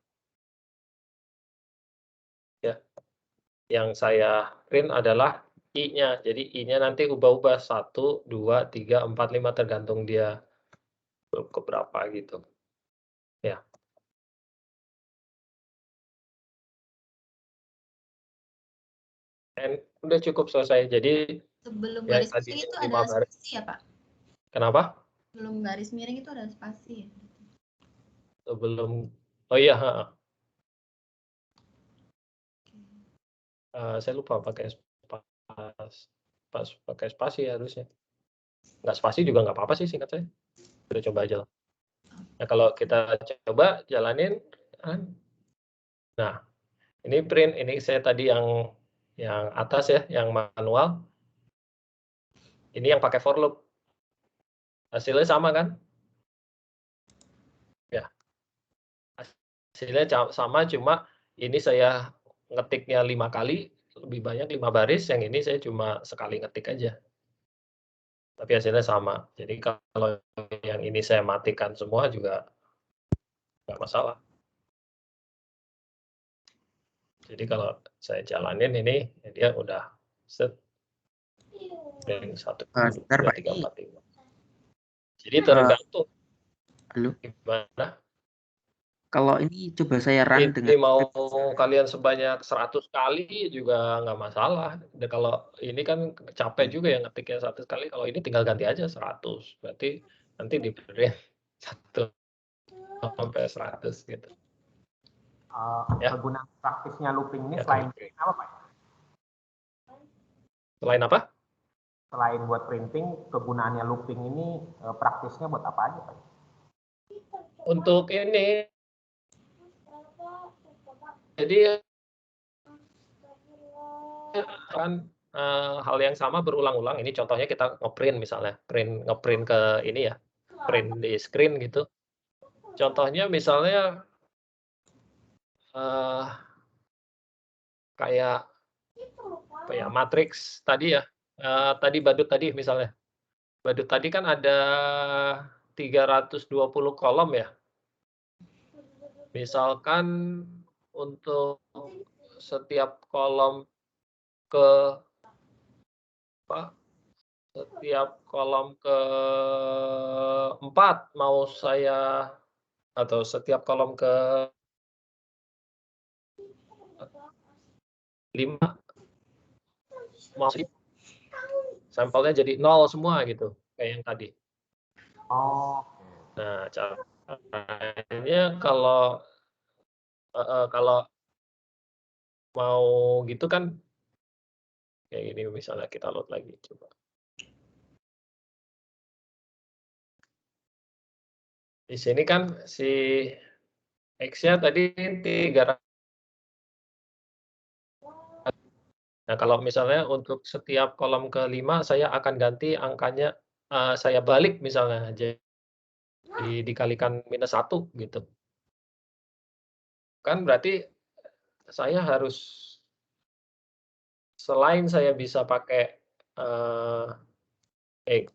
Ya, yang saya print adalah I-nya. Jadi I-nya nanti ubah-ubah 1, 2, 3, 4, 5 tergantung dia ke berapa gitu. Ya. Dan udah cukup selesai. Jadi sebelum ya garis tadi miring itu 5 ada baris. spasi ya, Pak? Kenapa? Sebelum garis miring itu ada spasi ya? Sebelum, oh iya, saya lupa pakai pakai spasi harusnya. Nggak spasi juga nggak apa-apa sih singkat saya. Udah coba aja lah. Nah kalau kita coba jalanin, nah ini print, ini saya tadi yang atas ya, yang manual. Ini yang pakai for loop. Hasilnya sama kan? Ya. Hasilnya sama, cuma ini saya ngetiknya 5 kali, lebih banyak 5 baris, yang ini saya cuma sekali ngetik aja. Tapi hasilnya sama. Jadi kalau yang ini saya matikan semua juga nggak masalah. Jadi kalau saya jalanin ini, dia udah set. Yang 1, 2, 3, 4, 5. Jadi tergantung. Halo. Gimana? Kalau ini coba saya run Ini dengan mau kalian sebanyak 100 kali juga nggak masalah. Dan kalau ini kan capek juga ya ngetiknya 100 kali. Kalau ini tinggal ganti aja 100. Berarti nanti di print 1 sampai 100 gitu. Ya. Kegunaan praktisnya looping ini ya, selain apa, Pak? Selain apa? Selain buat printing, kegunaannya looping ini praktisnya buat apa aja, Pak? Untuk ini, jadi kan hal yang sama berulang-ulang. Ini contohnya kita ngeprint misalnya, ngeprint ke ini ya, print di screen gitu. Contohnya misalnya kayak apa ya, matriks tadi ya, tadi badut tadi misalnya. Badut tadi kan ada 320 kolom ya. Misalkan untuk setiap kolom ke-4 mau saya, atau setiap kolom ke-5 mau sampelnya jadi 0 semua gitu, kayak yang tadi. Oh. Nah, caranya kalau mau gitu kan kayak gini, misalnya kita load lagi coba. Di sini kan si X-nya tadi 300. Nah, kalau misalnya untuk setiap kolom ke-5 saya akan ganti angkanya, saya balik misalnya, jadi dikalikan -1 gitu. Kan berarti saya harus, selain saya bisa pakai X,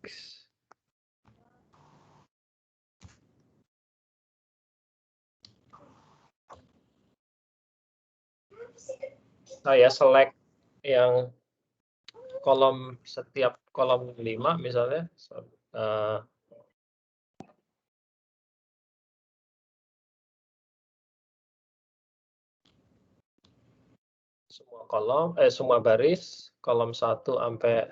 saya select yang setiap kolom 5 misalnya, semua baris, kolom 1 sampai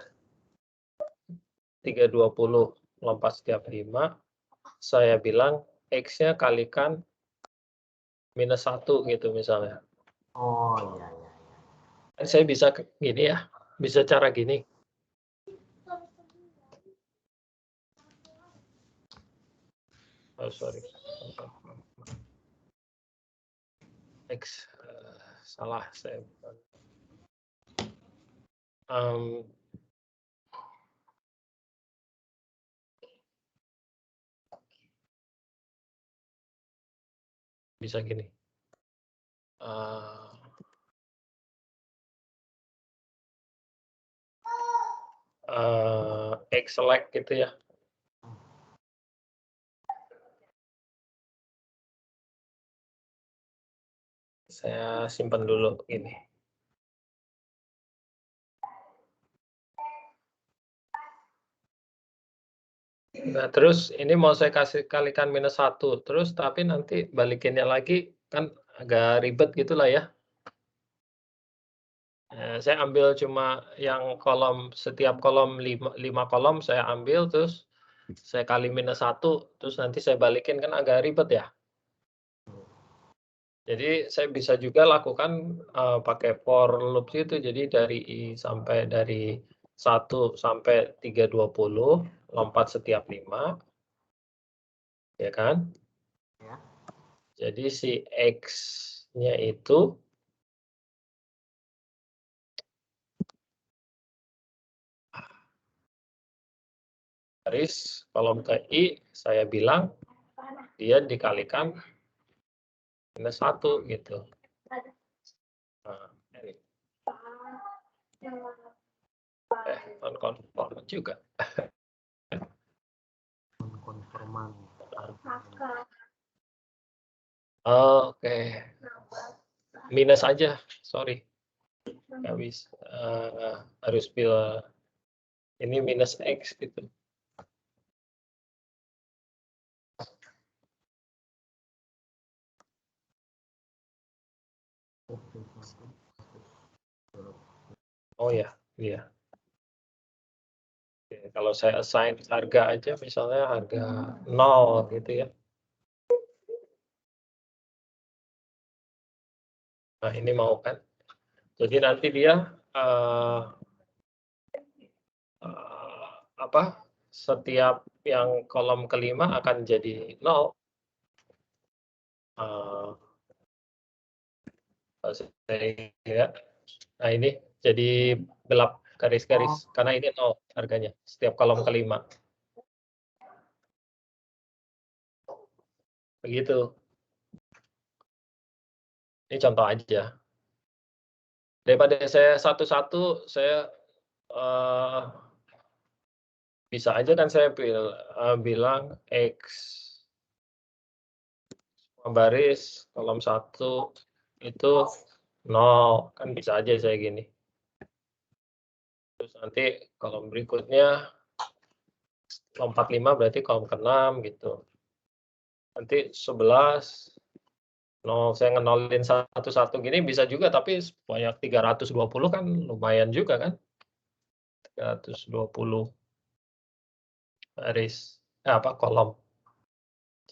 320 lompat setiap 5, saya bilang X-nya kalikan -1 gitu misalnya. Oh iya. Saya bisa gini ya, bisa cara gini. Oh sorry, X, salah saya. Bisa gini. X select gitu ya. Saya simpan dulu ini. Nah, terus ini mau saya kasih kalikan -1, terus tapi nanti balikinnya lagi kan agak ribet gitulah ya. Saya ambil cuma yang kolom, setiap kolom 5 kolom saya ambil, terus saya kali -1, terus nanti saya balikin, kan agak ribet ya. Jadi saya bisa juga lakukan, pakai for loop itu, jadi dari dari 1 sampai 320, lompat setiap 5. Ya kan? Ya. Jadi si X-nya itu garis kolom ke I, saya bilang dia dikalikan -1 gitu. Nah, ini. Non-konform juga. Konforman. Oke. Minus aja, sorry. Nggak bisa, harus pilih ini minus X gitu. Oh ya, iya. Oke, kalau saya assign harga aja, misalnya harga 0 gitu ya. Nah, ini mau kan? Jadi nanti dia apa? Setiap yang kolom kelima akan jadi 0. Ya. Nah, ini jadi gelap garis-garis karena ini 0 harganya setiap kolom kelima. Begitu. Ini contoh aja. Daripada saya satu-satu, saya bisa aja kan saya bilang X baris kolom 1 itu 0, kan bisa aja saya gini. Terus nanti kolom berikutnya lompat 5 berarti kolom ke-6 gitu. Nanti 11 0, saya ngenolin satu-satu gini bisa juga, tapi banyak 320 kan lumayan juga kan. 320 baris, kolom.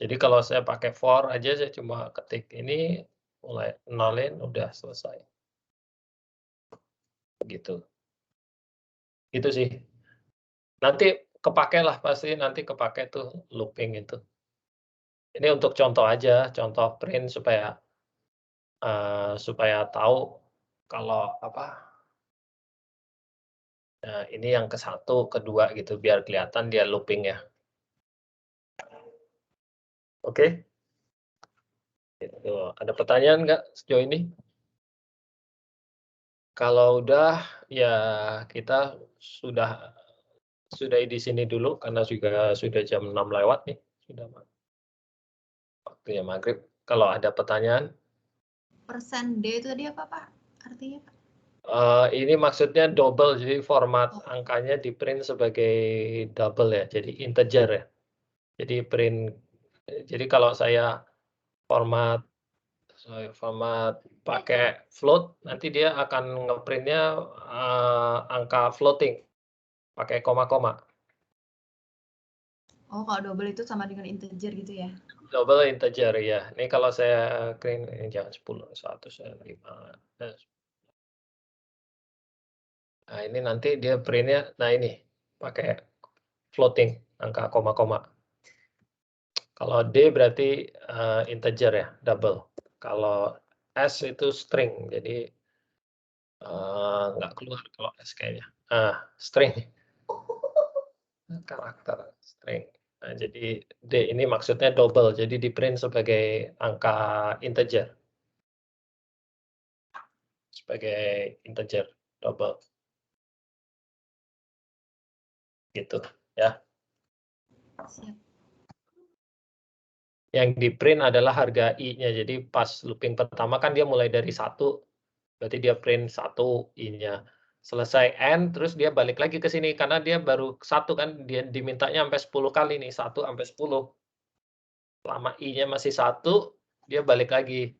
Jadi kalau saya pakai for aja, saya cuma ketik ini, mulai nolin, udah selesai. Gitu. Gitu sih. Nanti kepakailah, pasti nanti kepake tuh looping itu. Ini untuk contoh aja, contoh print supaya tahu kalau ini yang ke-1, ke-2 gitu, biar kelihatan dia looping ya. Oke? Gitu. Ada pertanyaan nggak sejauh ini? Kalau udah, ya kita sudah di sini dulu karena juga sudah jam 6 lewat nih, sudah waktunya maghrib. Kalau ada pertanyaan? Persen D itu tadi apa, Pak? Artinya, Pak? Ini maksudnya double, jadi format angkanya di print sebagai double ya, jadi integer ya. Jadi kalau saya format pakai float, nanti dia akan ngeprintnya angka floating, pakai koma-koma. Oh, kalau double itu sama dengan integer gitu ya? Double integer ya. Ini kalau saya print, jangan 10, 100, 5. Nah, ini nanti dia printnya, nah ini pakai floating, angka koma-koma. Kalau D berarti integer ya, double. Kalau S itu string, jadi nggak keluar kalau S kayaknya. String. Karakter string. Nah, jadi D ini maksudnya double, jadi di print sebagai angka integer. Sebagai integer, double. Gitu, ya. Siap. Yang di print adalah harga I-nya, jadi pas looping pertama kan dia mulai dari 1, berarti dia print 1 I-nya. selesai N, terus dia balik lagi ke sini, karena dia baru 1 kan, dia dimintanya sampai 10 kali nih, 1 sampai 10. Lama I-nya masih 1, dia balik lagi.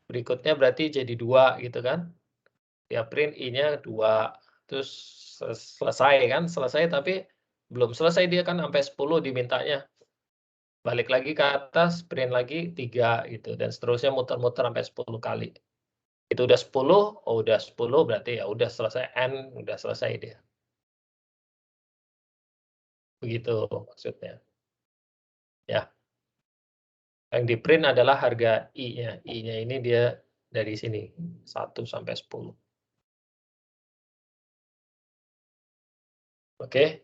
Berikutnya berarti jadi 2 gitu kan. Dia print I-nya 2, terus selesai kan, selesai tapi belum selesai dia kan sampai 10 dimintanya. Balik lagi ke atas, print lagi 3 gitu, dan seterusnya muter-muter sampai 10 kali. Itu udah 10, oh udah 10 berarti ya udah selesai N, udah selesai dia. Begitu maksudnya. Ya. Yang di print adalah harga I-nya. I-nya ini dia dari sini, 1 sampai 10. Oke.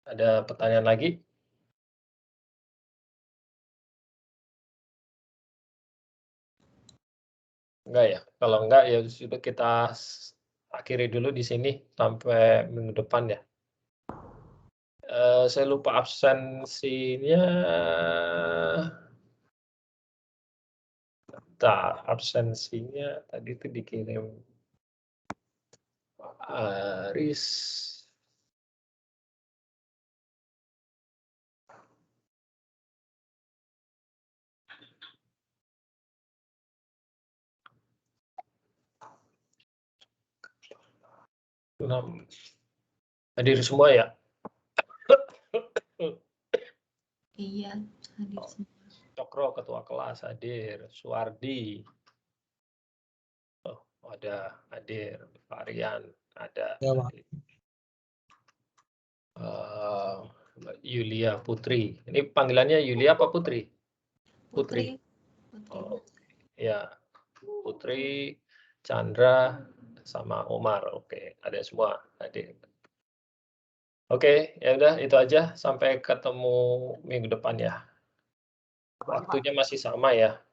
Ada pertanyaan lagi? Enggak ya? Kalau enggak ya sudah kita akhiri dulu di sini sampai minggu depan ya. Saya lupa absensinya. Bentar, absensinya tadi itu dikirim Aris. Hadir semua ya? Iya, hadir semua. Cokro ketua kelas hadir, Suwardi. Oh, ada hadir, Varian ada. Ya, Pak. Yulia Putri. Ini panggilannya Yulia apa Putri? Putri. Oh, ya, Putri, Chandra, sama Omar. Oke, ada semua hadir. Oke, ya udah itu aja. Sampai ketemu minggu depan ya. Waktunya masih sama ya.